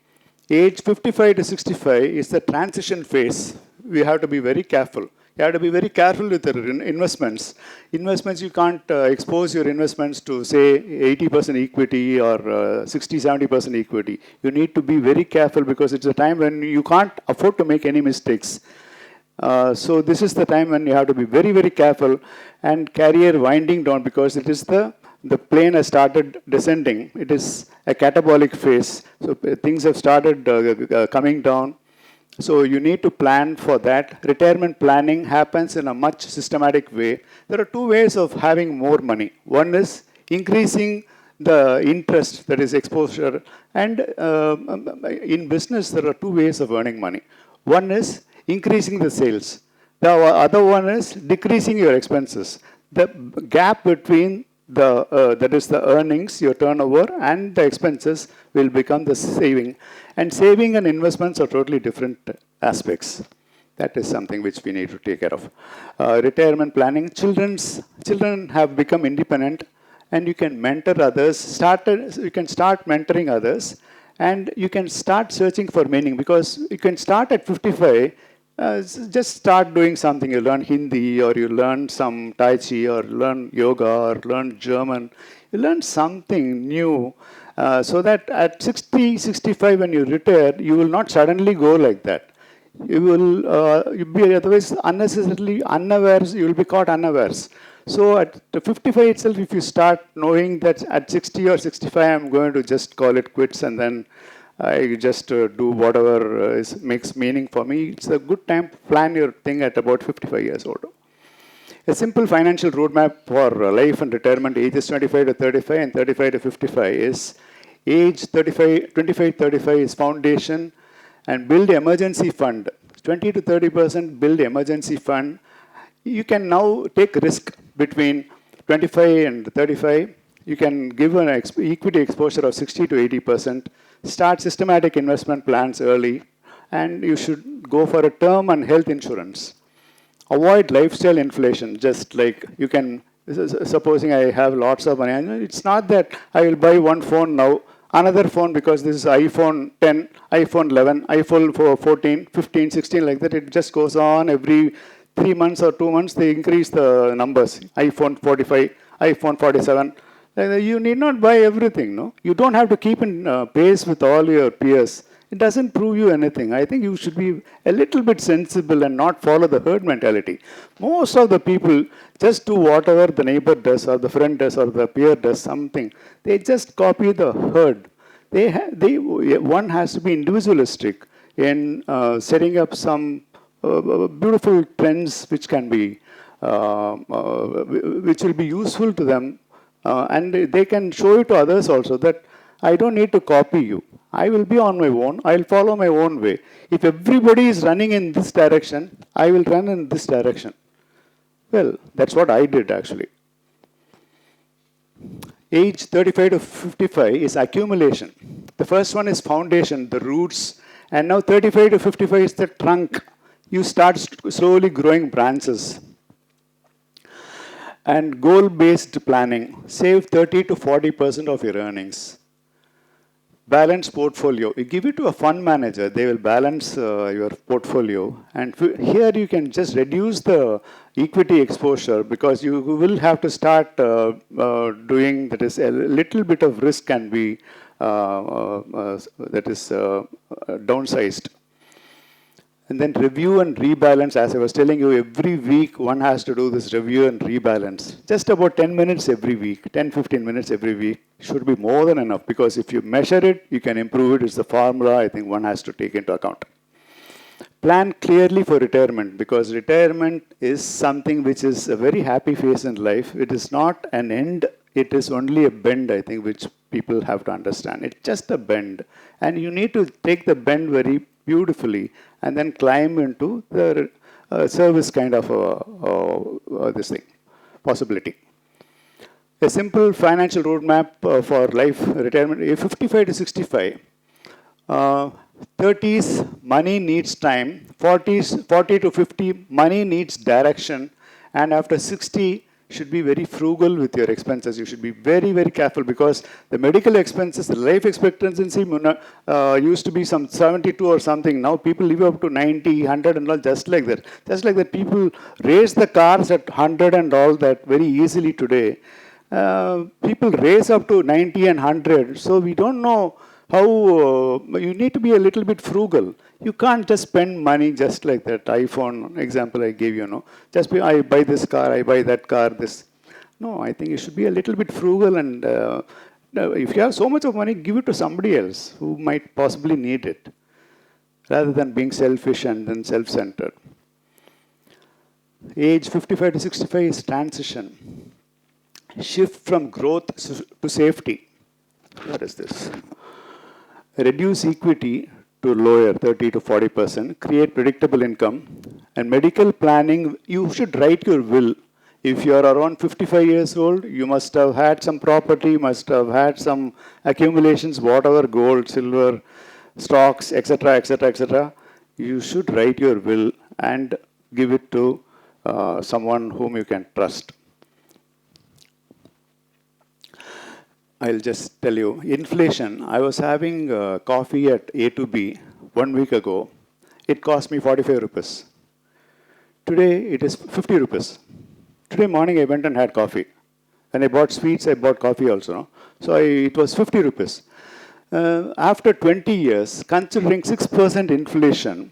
Age 55 to 65 is the transition phase. We have to be very careful. You have to be very careful with the investments. Investments, you can't expose your investments to, say, 80% equity or 60, 70% equity. You need to be very careful because it's a time when you can't afford to make any mistakes. So this is the time when you have to be very, very careful, and career winding down, because it is the plane has started descending. It is a catabolic phase. So things have started coming down. So you need to plan for that. Retirement planning happens in a much systematic way. There are 2 ways of having more money. One is increasing the interest, that is exposure. And in business, there are two ways of earning money. One is increasing the sales. The other one is decreasing your expenses. The gap between that is the earnings, your turnover, and the expenses will become the saving. And saving and investments are totally different aspects. That is something which we need to take care of. Retirement planning. Children have become independent, and you can mentor others. You can start mentoring others, and you can start searching for meaning, because you can start at 55. Just start doing something. You learn Hindi, or you learn some Tai Chi, or learn yoga, or learn German. You learn something new, so that at 60, 65, when you retire, you will not suddenly go like that. You will you'll be otherwise unnecessarily unawares. You will be caught unawares. So at 55 itself, if you start knowing that at 60 or 65, I'm going to just call it quits, and then I just do whatever makes meaning for me, it's a good time to plan your thing at about 55 years old. A simple financial roadmap for life and retirement, ages 25 to 35 and 35 to 55 is age 35, 25, 35 is foundation, and build emergency fund. 20 to 30% build emergency fund. You can now take risk between 25 and 35. You can give an equity exposure of 60 to 80%. Start systematic investment plans early, and you should go for a term and health insurance. Avoid lifestyle inflation, just like you can, supposing I have lots of money, it's not that I will buy one phone now, another phone because this is iPhone 10, iPhone 11, iPhone 14, 15, 16, like that. It just goes on every 3 months or 2 months, they increase the numbers. iPhone 45, iPhone 47. You need not buy everything, no? You don't have to keep in pace with all your peers. It doesn't prove you anything. I think you should be a little bit sensible and not follow the herd mentality. Most of the people just do whatever the neighbor does, or the friend does, or the peer does something. They just copy the herd. One has to be individualistic in setting up some beautiful trends which can be, which will be useful to them. And they can show it to others also, that I don't need to copy you. I will be on my own. I'll follow my own way. If everybody is running in this direction, I will run in this direction. Well, that's what I did actually. Age 35 to 55 is accumulation. The first one is foundation, the roots. And now 35 to 55 is the trunk. You start slowly growing branches. And goal-based planning. Save 30 to 40% of your earnings. Balanced portfolio. You give it to a fund manager, they will balance your portfolio. And here you can just reduce the equity exposure, because you will have to start doing, that is, a little bit of risk can be downsized. And then review and rebalance. As I was telling you, every week one has to do this review and rebalance. Just about 10 minutes every week, 10, 15 minutes every week should be more than enough, because if you measure it, you can improve it. It's the formula I think one has to take into account. Plan clearly for retirement, because retirement is something which is a very happy phase in life. It is not an end, it is only a bend, I think, which people have to understand. It's just a bend. And you need to take the bend very beautifully and then climb into the service kind of this thing, possibility. A simple financial roadmap for life retirement, 55 to 65. 30s, money needs time. 40s, 40 to 50, money needs direction. And after 60, should be very frugal with your expenses. You should be very, very careful, because the medical expenses, the life expectancy used to be some 72 or something. Now people live up to 90, 100 and all, just like that. Just like that, people raise the cars at 100 and all that very easily today. People raise up to 90 and 100. So we don't know how, you need to be a little bit frugal. You can't just spend money just like that iPhone example I gave you, no. Just I buy this car, I buy that car, this. No, I think you should be a little bit frugal, and if you have so much of money, give it to somebody else who might possibly need it, rather than being selfish and then Shift from growth to safety. What is this? Reduce equity to lower 30 to 40%, create predictable income, and medical planning, you should write your will. If you are around 55 years old, you must have had some property, must have had some accumulations, whatever, gold, silver, stocks, etc., etc., etc. You should write your will and give it to someone whom you can trust. I'll just tell you, inflation. I was having coffee at A to B 1 week ago. It cost me 45 rupees. Today it is 50 rupees. Today morning I went and had coffee. And I bought sweets, I bought coffee also. No? So it was 50 rupees. After 20 years, considering 6% inflation,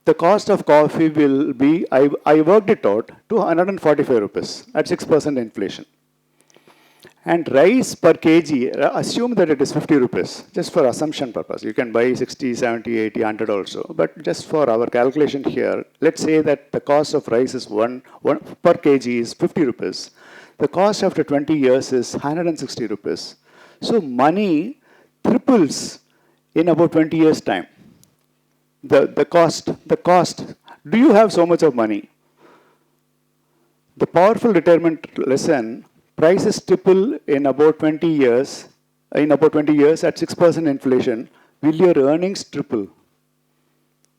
the cost of coffee will be, I worked it out, to 145 rupees at 6% inflation. And rice per kg, assume that it is 50 rupees, just for assumption purpose. You can buy 60, 70, 80, 100 also. But just for our calculation here, let's say that the cost of rice is one per kg is 50 rupees. The cost after 20 years is 160 rupees. So money triples in about 20 years' time. The cost. Do you have so much of money? The powerful retirement lesson, prices triple in about 20 years. In about 20 years at 6% inflation, will your earnings triple?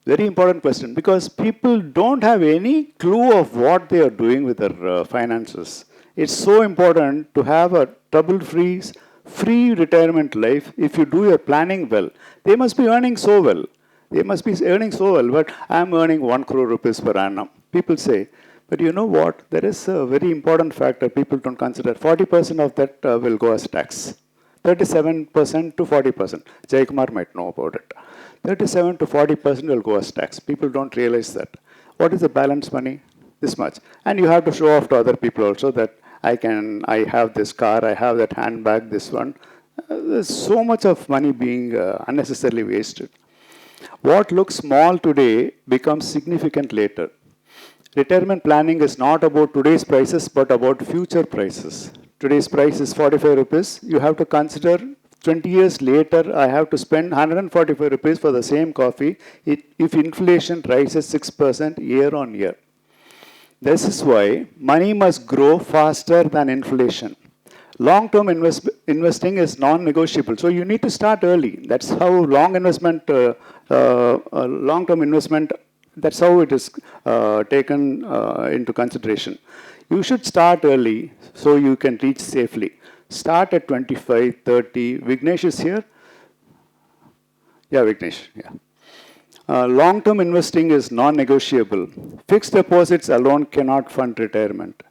Very important question, because people don't have any clue of what they are doing with their finances. It's so important to have a trouble-free, free retirement life if you do your planning well. They must be earning so well. But I'm earning 1 crore rupees per annum. People say, but you know what? There is a very important factor people don't consider. 40% of that will go as tax. 37% to 40%. Jaikumar might know about it. 37 to 40% will go as tax. People don't realize that. What is the balance money? This much. And you have to show off to other people also that I have this car, I have that handbag, this one. There's so much of money being unnecessarily wasted. What looks small today becomes significant later. Retirement planning is not about today's prices, but about future prices. Today's price is 45 rupees. You have to consider 20 years later, I have to spend 145 rupees for the same coffee if inflation rises 6% year on year. This is why money must grow faster than inflation. Long-term investing is non-negotiable. So you need to start early. That's how long-term investment, that's how it is taken into consideration. You should start early so you can reach safely. Start at 25, 30. Vignesh is here? Yeah, Vignesh. Yeah. Long-term investing is non-negotiable. Fixed deposits alone cannot fund retirement.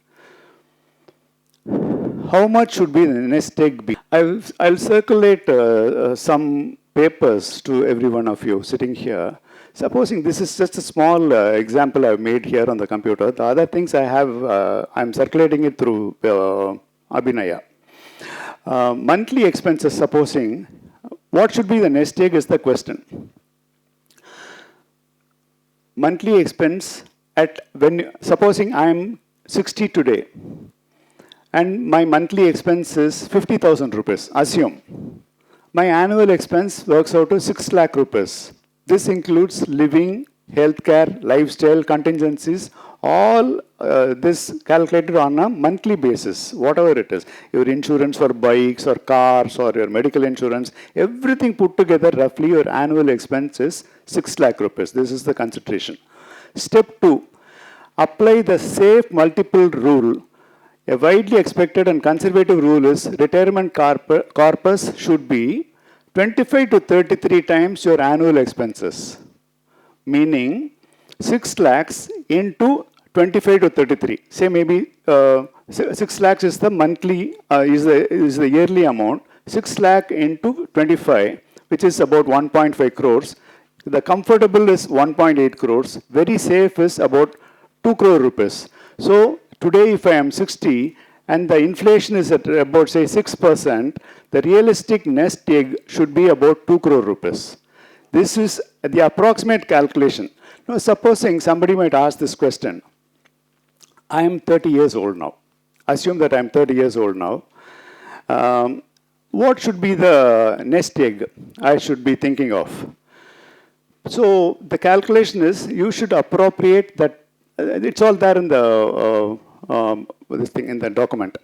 How much should be the nest egg be? I'll circulate some papers to every one of you sitting here. Supposing this is just a small example I've made here on the computer. The other things I have, I'm circulating it through Abhinaya. Monthly expenses, supposing, what should be the nest egg is the question. Monthly expense supposing I'm 60 today and my monthly expense is 50,000 rupees, assume. My annual expense works out to 6 lakh rupees. This includes living, healthcare, lifestyle, contingencies, all this calculated on a monthly basis, whatever it is. Your insurance for bikes or cars or your medical insurance, everything put together, roughly your annual expense is 6 lakh rupees. This is the consideration. Step 2, apply the safe multiple rule. A widely expected and conservative rule is retirement corpus should be 25 to 33 times your annual expenses. Meaning 6 lakhs into 25 to 33. Say maybe 6 lakhs is the monthly, is the yearly amount. 6 lakh into 25, which is about 1.5 crores. The comfortable is 1.8 crores. Very safe is about 2 crore rupees. So today if I am 60 and the inflation is at about say 6%, the realistic nest egg should be about 2 crore rupees. This is the approximate calculation. Now supposing somebody might ask this question. I am 30 years old now. assume that I'm 30 years old now. What should be the nest egg I should be thinking of? So the calculation is you should appropriate that. It's all there in the this thing in the document.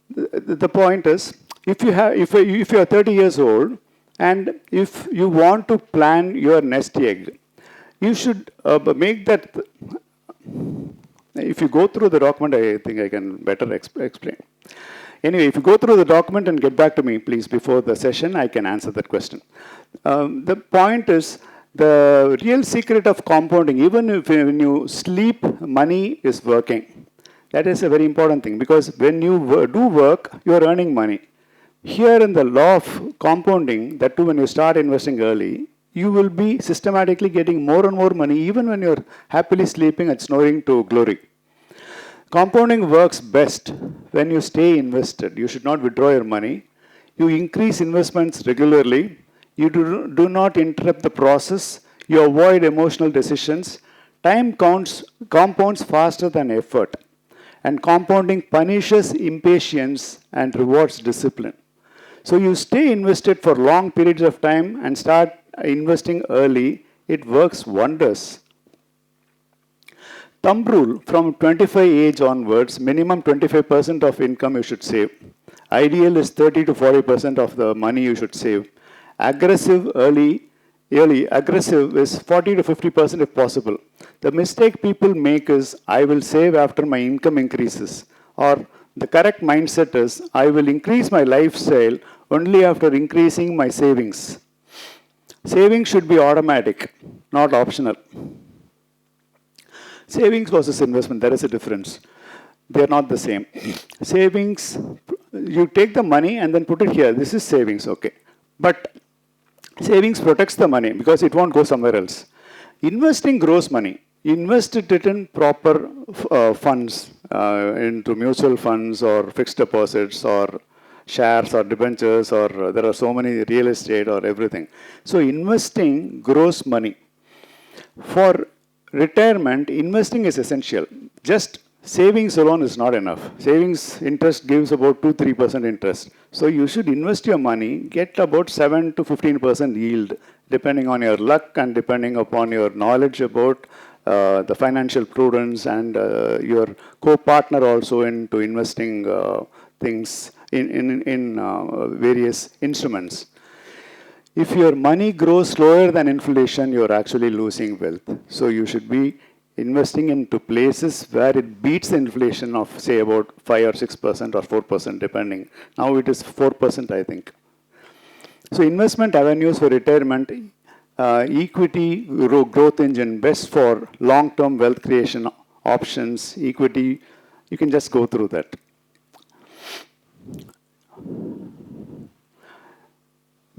The point is, if you are 30 years old and if you want to plan your nest egg, you should make that. If you go through the document, I think I can better explain. Anyway, if you go through the document and get back to me, please, before the session, I can answer that question. The point is, the real secret of compounding, even if when you sleep, money is working. That is a very important thing, because when you do work, you are earning money. Here in the law of compounding, that too when you start investing early, you will be systematically getting more and more money, even when you're happily sleeping and snoring to glory. Compounding works best when you stay invested. You should not withdraw your money. You increase investments regularly. You do not interrupt the process. You avoid emotional decisions. Time compounds faster than effort. And compounding punishes impatience and rewards discipline. So you stay invested for long periods of time and start investing early. It works wonders. Thumb rule, from 25 age onwards, minimum 25% of income you should save. Ideal is 30 to 40% of the money you should save. Aggressive aggressive is 40 to 50% if possible. The mistake people make is, I will save after my income increases. Or the correct mindset is, I will increase my lifestyle only after increasing my savings. Savings should be automatic, not optional. Savings versus investment, there is a difference. They are not the same. Savings, you take the money and then put it here. This is savings, okay. But savings protects the money because it won't go somewhere else. Investing grows money. Invest it in proper funds, into mutual funds or fixed deposits or shares or debentures, or there are so many real estate or everything. So investing grows money. For retirement, investing is essential. Just savings alone is not enough. Savings interest gives about 2-3% interest. So you should invest your money, get about 7 to 15% yield, depending on your luck and depending upon your knowledge about the financial prudence and your co-partner also into investing things in various instruments. If your money grows slower than inflation, you're actually losing wealth. So you should be investing into places where it beats the inflation of, say, about 5 or 6% or 4%, depending. Now it is 4%, I think. So investment avenues for retirement, equity growth engine, best for long-term wealth creation options, equity, you can just go through that.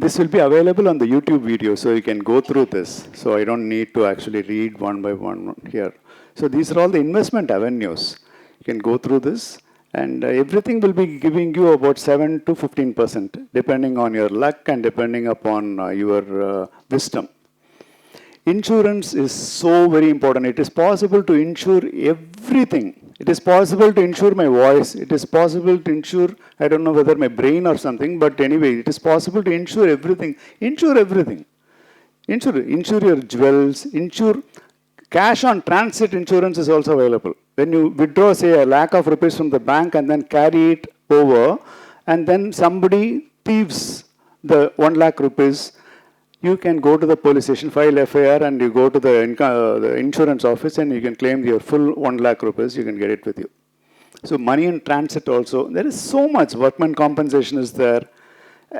This will be available on the YouTube video, so you can go through this. So I don't need to actually read one by one here. So these are all the investment avenues. You can go through this, and everything will be giving you about 7 to 15%, depending on your luck and depending upon your wisdom. Insurance is so very important. It is possible to insure everything. It is possible to insure my voice. It is possible to insure, I don't know whether my brain or something, but anyway, it is possible to insure everything. Insure everything. Insure your jewels. Insure cash on transit insurance is also available. When you withdraw, say, a lakh of rupees from the bank and then carry it over, and then somebody thieves the 1 lakh rupees, you can go to the police station, file FIR, and you go to the insurance office and you can claim your full 1 lakh rupees, you can get it with you. So money in transit also, there is so much. Workman compensation is there.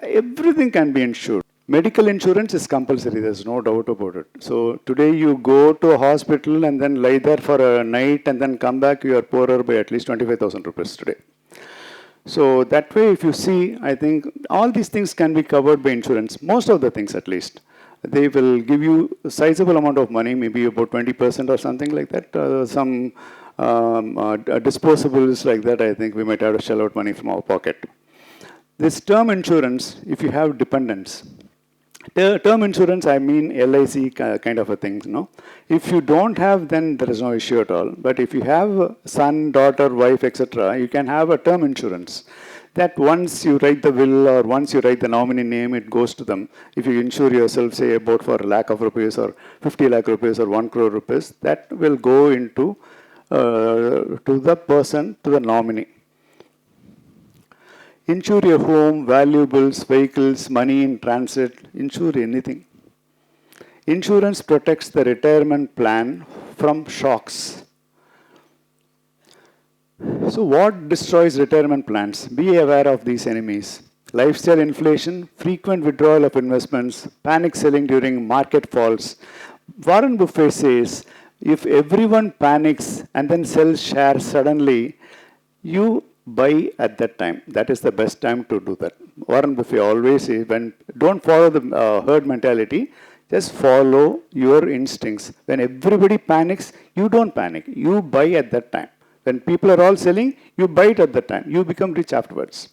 Everything can be insured. Medical insurance is compulsory, there's no doubt about it. So today you go to a hospital and then lie there for a night and then come back, you are poorer by at least 25,000 rupees today. So that way, if you see, I think all these things can be covered by insurance, most of the things at least. They will give you a sizable amount of money, maybe about 20% or something like that. Some disposables like that, I think we might have to shell out money from our pocket. This term insurance, if you have dependents, Term insurance, I mean LIC kind of a thing, no? If you don't have, then there is no issue at all. But if you have a son, daughter, wife, etc., you can have a term insurance. That once you write the will or once you write the nominee name, it goes to them. If you insure yourself, say about for a lakh of rupees or 50 lakh rupees or 1 crore rupees, that will go into to the person, to the nominee. Insure your home, valuables, vehicles, money in transit, insure anything. Insurance protects the retirement plan from shocks. So what destroys retirement plans? Be aware of these enemies. Lifestyle inflation, frequent withdrawal of investments, panic selling during market falls. Warren Buffett says, if everyone panics and then sells shares suddenly, you buy at that time. That is the best time to do that. Warren Buffett always says, don't follow the herd mentality, just follow your instincts. When everybody panics, you don't panic. You buy at that time. When people are all selling, you buy it at that time. You become rich afterwards.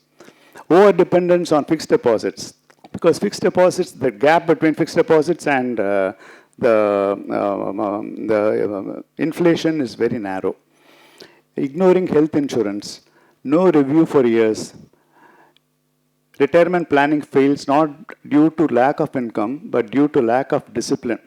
Over dependence on fixed deposits. Because fixed deposits, the gap between fixed deposits and the inflation is very narrow. Ignoring health insurance. No review for years. Retirement planning fails not due to lack of income, but due to lack of discipline.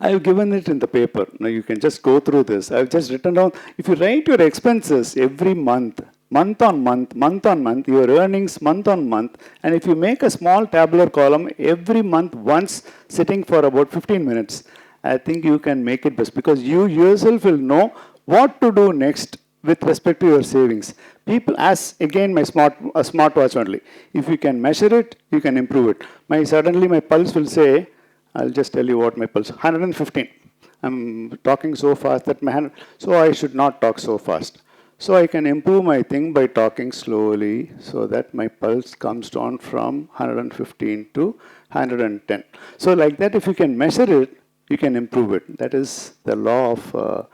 I have given it in the paper. Now you can just go through this. I have just written down, if you write your expenses every month, month on month, your earnings month on month, and if you make a small tabular column every month once sitting for about 15 minutes, I think you can make it best because you yourself will know what to do next with respect to your savings. People, as again my smartwatch only, if you can measure it, you can improve it. Suddenly my pulse will say, I'll just tell you what my pulse, 115. I'm talking so fast that my hand, so I should not talk so fast. So I can improve my thing by talking slowly so that my pulse comes down from 115 to 110. So like that, if you can measure it, you can improve it. That is the law of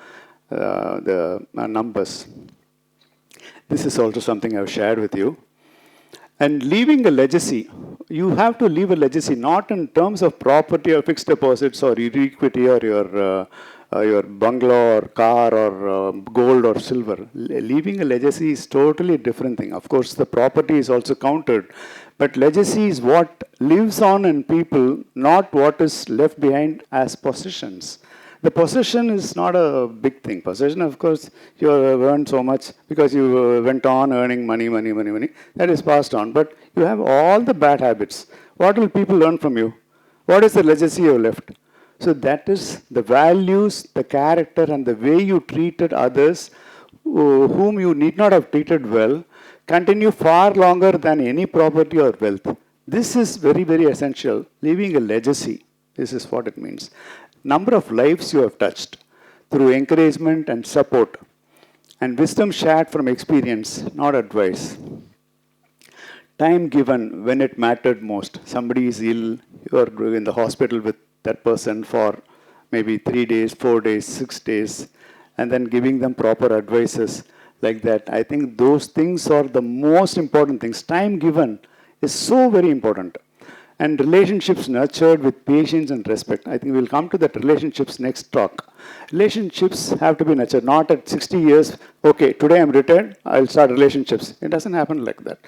the numbers. This is also something I've shared with you. And leaving a legacy, you have to leave a legacy not in terms of property or fixed deposits or your equity or your bungalow or car or gold or silver. Leaving a legacy is totally a different thing. Of course, the property is also counted, but legacy is what lives on in people, not what is left behind as possessions. The possession is not a big thing. Possession, of course, you have earned so much because you went on earning money. That is passed on. But you have all the bad habits. What will people learn from you? What is the legacy you have left? So that is the values, the character, and the way you treated others whom you need not have treated well continue far longer than any property or wealth. This is very, very essential. Leaving a legacy. This is what it means. Number of lives you have touched through encouragement and support and wisdom shared from experience, not advice. Time given when it mattered most. Somebody is ill, you are in the hospital with that person for maybe 3 days, 4 days, 6 days, and then giving them proper advices like that. I think those things are the most important things. Time given is so very important. And relationships nurtured with patience and respect. I think we'll come to that relationships next talk. Relationships have to be nurtured, not at 60 years, okay, today I'm retired, I'll start relationships. It doesn't happen like that.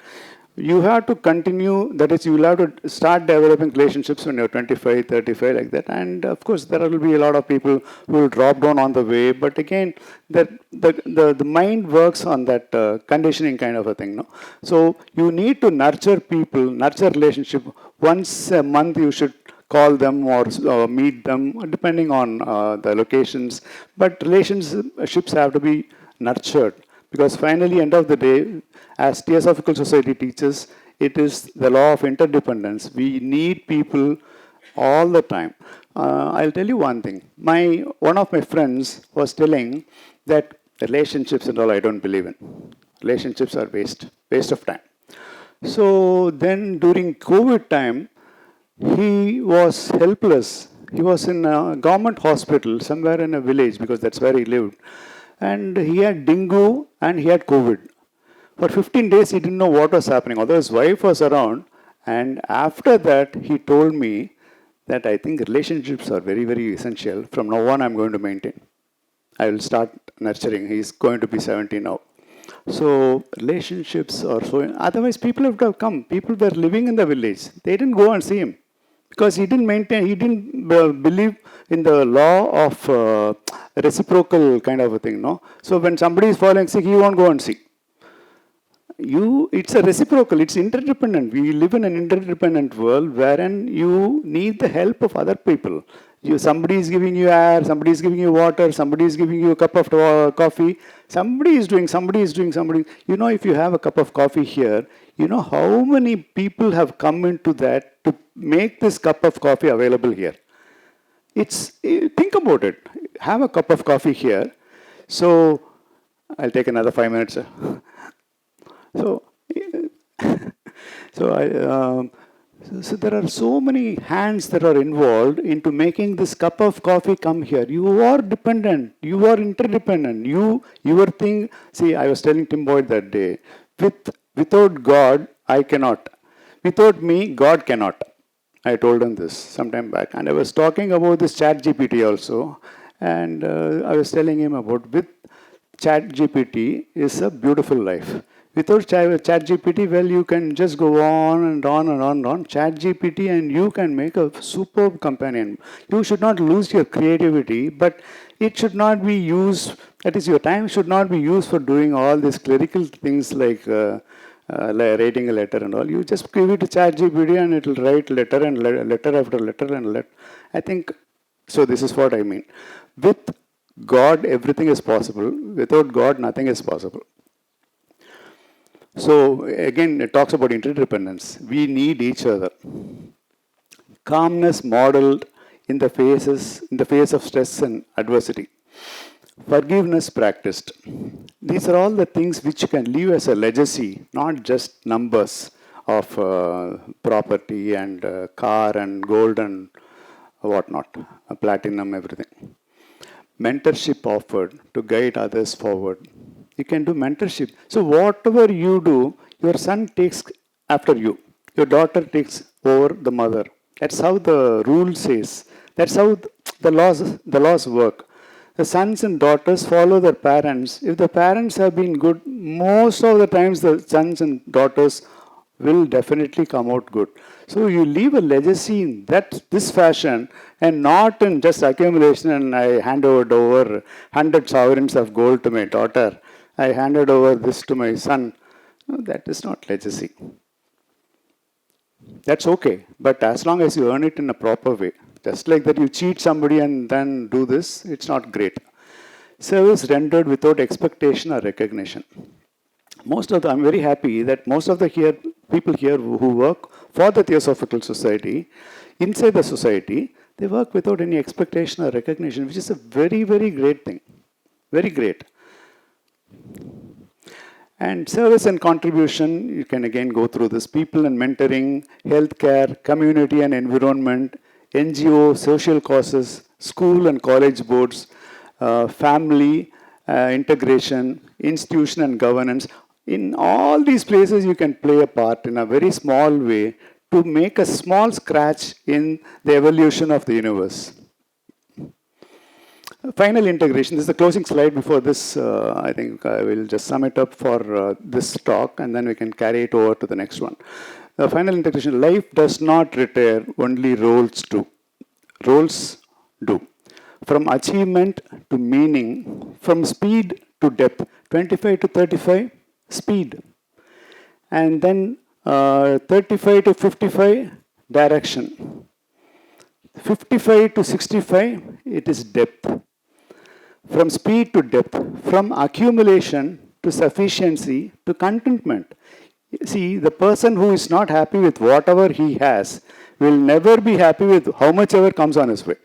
You have to continue, that is, you will have to start developing relationships when you're 25, 35, like that. And of course, there will be a lot of people who will drop down on the way. But again, the mind works on that conditioning kind of a thing. No? So you need to nurture people, nurture relationship. Once a month, you should call them or meet them, depending on the locations. But relationships have to be nurtured. Because finally, end of the day, as Theosophical Society teaches, it is the law of interdependence. We need people all the time. I'll tell you one thing. One of my friends was telling that relationships and all I don't believe in. Relationships are waste of time. So then during COVID time, he was helpless. He was in a government hospital somewhere in a village because that's where he lived. And he had dengue and he had COVID. For 15 days, he didn't know what was happening. Although his wife was around, And after that, he told me that I think relationships are very, very essential. From now on, I'm going to maintain. I will start nurturing. He's going to be 70 now. So relationships are so. Otherwise, people have to have come. People were living in the village. They didn't go and see him because he didn't maintain. He didn't believe in the law of reciprocal kind of a thing. No. So when somebody is falling sick, he won't go and see. It's a reciprocal, it's interdependent. We live in an interdependent world wherein you need the help of other people. Somebody is giving you air, somebody is giving you water, somebody is giving you a cup of coffee, somebody is doing, somebody. You know, if you have a cup of coffee here, you know how many people have come into that to make this cup of coffee available here. Think about it. Have a cup of coffee here. So, I'll take another 5 minutes. So, so there are so many hands that are involved into making this cup of coffee come here. You are dependent. You are interdependent. Your thing. See, I was telling Tim Boyd that day. Without God, I cannot. Without me, God cannot. I told him this some time back, and I was talking about this ChatGPT also, and I was telling him about with ChatGPT is a beautiful life. Without ChatGPT, well, you can just go on and on and on and on. ChatGPT and you can make a superb companion. You should not lose your creativity, but it should not be used, that is, your time should not be used for doing all these clerical things like writing a letter and all. You just give it to ChatGPT and it will write letter and letter after letter and letter. I think, so this is what I mean. With God, everything is possible. Without God, nothing is possible. So again, it talks about interdependence. We need each other. Calmness modeled in the face of stress and adversity. Forgiveness practiced. These are all the things which can leave as a legacy, not just numbers of property and car and gold and whatnot, platinum, everything. Mentorship offered to guide others forward. You can do mentorship. So whatever you do, your son takes after you. Your daughter takes over the mother. That's how the rule says. That's how the laws work. The sons and daughters follow their parents. If the parents have been good, most of the times the sons and daughters will definitely come out good. So you leave a legacy in this fashion and not in just accumulation and I handed over 100 sovereigns of gold to my daughter. I handed over this to my son. No, that is not legacy. That's okay, but as long as you earn it in a proper way. Just like that you cheat somebody and then do this, it's not great. Service rendered without expectation or recognition. I'm very happy that most of the people here who work for the Theosophical Society, inside the society, they work without any expectation or recognition, which is a very, very great thing. Very great. And service and contribution, you can again go through this. People and mentoring, healthcare, community and environment, NGO, social causes, school and college boards, family, integration, institution and governance. In all these places, you can play a part in a very small way to make a small scratch in the evolution of the universe. Final integration. This is the closing slide. Before this, I think I will just sum it up for this talk and then we can carry it over to the next one. The final integration. Life does not retire, only roles do. Roles do. From achievement to meaning, from speed to depth. 25 to 35, speed. And then 35 to 55, direction. 55 to 65, it is depth. From speed to depth, from accumulation to sufficiency to contentment. See, the person who is not happy with whatever he has will never be happy with how much ever comes on his way.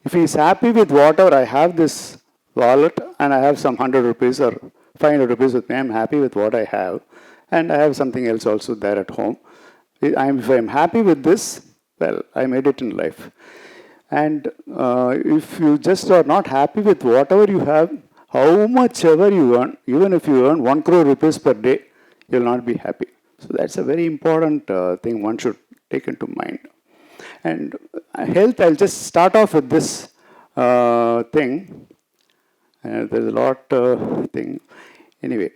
If he is happy with whatever, I have this wallet and I have some 100 rupees or 500 rupees with me, I'm happy with what I have. And I have something else also there at home. If I'm happy with this, well, I made it in life. And if you just are not happy with whatever you have, how much ever you earn, even if you earn 1 crore rupees per day, you will not be happy. So that's a very important thing one should take into mind. And health, I'll just start off with this thing. There's a lot thing. Anyway,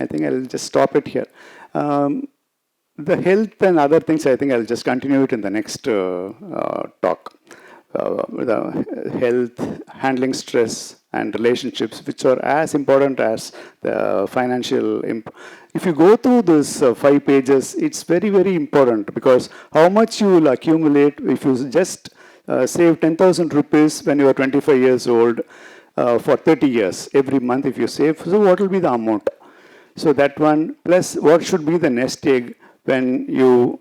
I think I'll just stop it here. The health and other things, I think I'll just continue it in the next talk. The health, handling stress, and relationships, which are as important as the financial. If you go through this 5 pages, it's very, very important because how much you will accumulate if you just save 10,000 rupees when you are 25 years old for 30 years every month if you save. So, what will be the amount? So, that one plus what should be the nest egg when you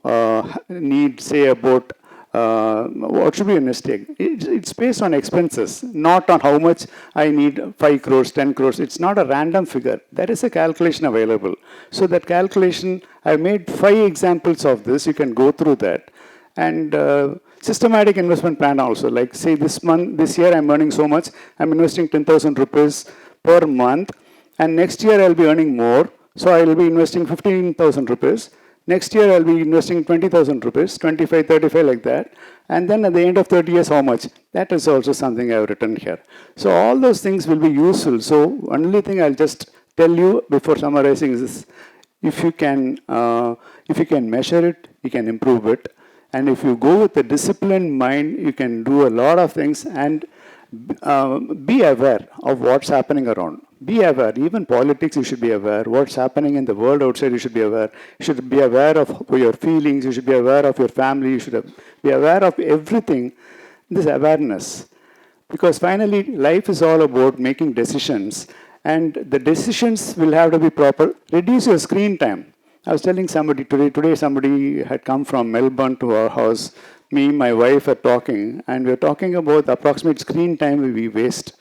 need, say, about what should be a nest egg? It's based on expenses, not on how much I need 5 crores, 10 crores. It's not a random figure. There is a calculation available. So that calculation, I made 5 examples of this. You can go through that. And systematic investment plan also. Like say this year I'm earning so much. I'm investing 10,000 rupees per month. And next year I'll be earning more. So I'll be investing 15,000 rupees. Next year, I'll be investing 20,000 rupees, 25, 35 like that. And then at the end of 30 years, how much? That is also something I've written here. So all those things will be useful. So only thing I'll just tell you before summarizing is this. If you can measure it, you can improve it. And if you go with a disciplined mind, you can do a lot of things and be aware of what's happening around. Be aware. Even politics, you should be aware. What's happening in the world outside, you should be aware. You should be aware of your feelings. You should be aware of your family. You should be aware of everything. This awareness. Because finally, life is all about making decisions. And the decisions will have to be proper. Reduce your screen time. I was telling somebody today somebody had come from Melbourne to our house. Me, my wife are talking, and we're talking about the approximate screen time we waste.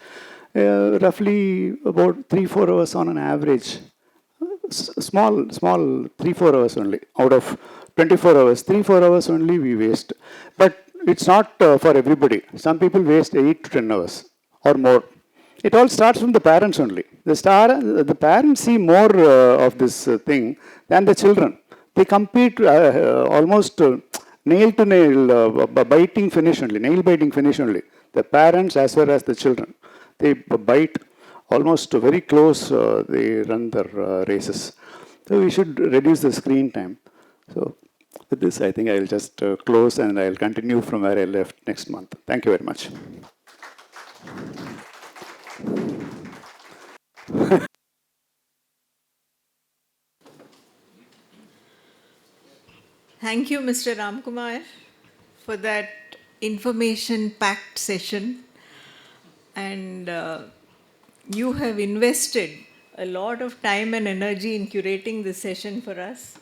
Roughly about 3-4 hours on an average. Small 3-4 hours only. Out of 24 hours, 3-4 hours only we waste. But it's not for everybody. Some people waste 8 to 10 hours or more. It all starts from the parents only. The parents see more of this thing than the children. They compete almost nail to nail, biting finish only, nail biting finish only. The parents as well as the children. They bite almost very close, they run their races. So we should reduce the screen time. So with this, I think I'll just close and I'll continue from where I left next month. Thank you very much. Thank you, Mr. Ramkumar, for that information-packed session. And you have invested a lot of time and energy in curating this session for us.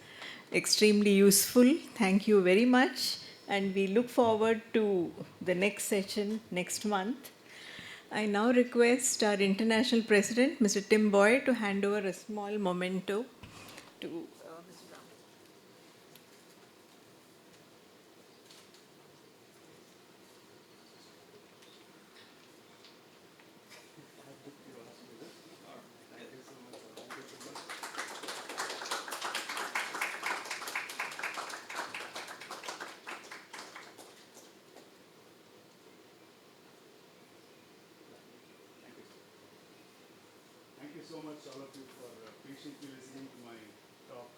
Extremely useful. Thank you very much. And we look forward to the next session next month. I now request our International President, Mr. Tim Boyd, to hand over a small memento to Mr. Ram. Thank you so much, all of you, for patiently listening to my talk.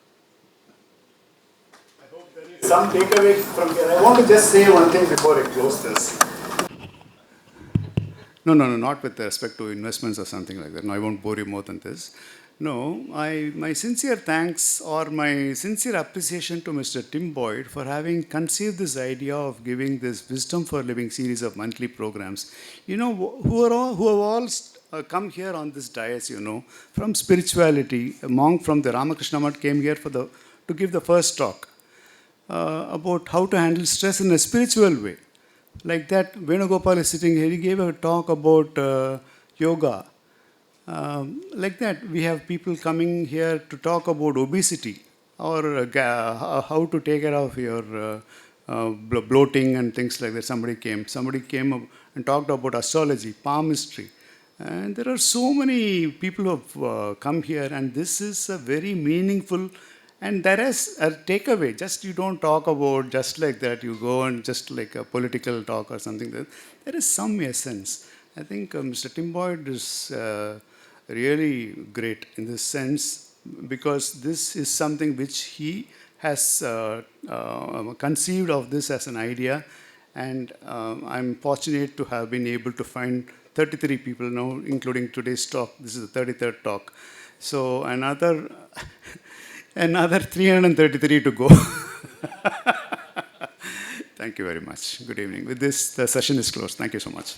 I hope there is some takeaway from here. I want to just say one thing before I close this. No, not with respect to investments or something like that. No, I won't bore you more than this. No, my sincere thanks or my sincere appreciation to Mr. Tim Boyd for having conceived this idea of giving this Wisdom for Living series of monthly programs. You know, who have all come here on this dais, you know, from spirituality. A monk from the Ramakrishna Math came here to give the first talk about how to handle stress in a spiritual way. Like that, Venugopal is sitting here, he gave a talk about yoga. Like that, we have people coming here to talk about obesity or how to take care of your bloating and things like that. Somebody came and talked about astrology, palmistry. And there are so many people who have come here, and this is a very meaningful, and there is a takeaway. Just you don't talk about just like that, you go and just like a political talk or something. There is some essence. I think Mr. Tim Boyd is really great in this sense, because this is something which he has conceived of this as an idea, and I'm fortunate to have been able to find 33 people now, including today's talk. This is the 33rd talk. So another, another 333 to go. Thank you very much. Good evening. With this, the session is closed. Thank you so much.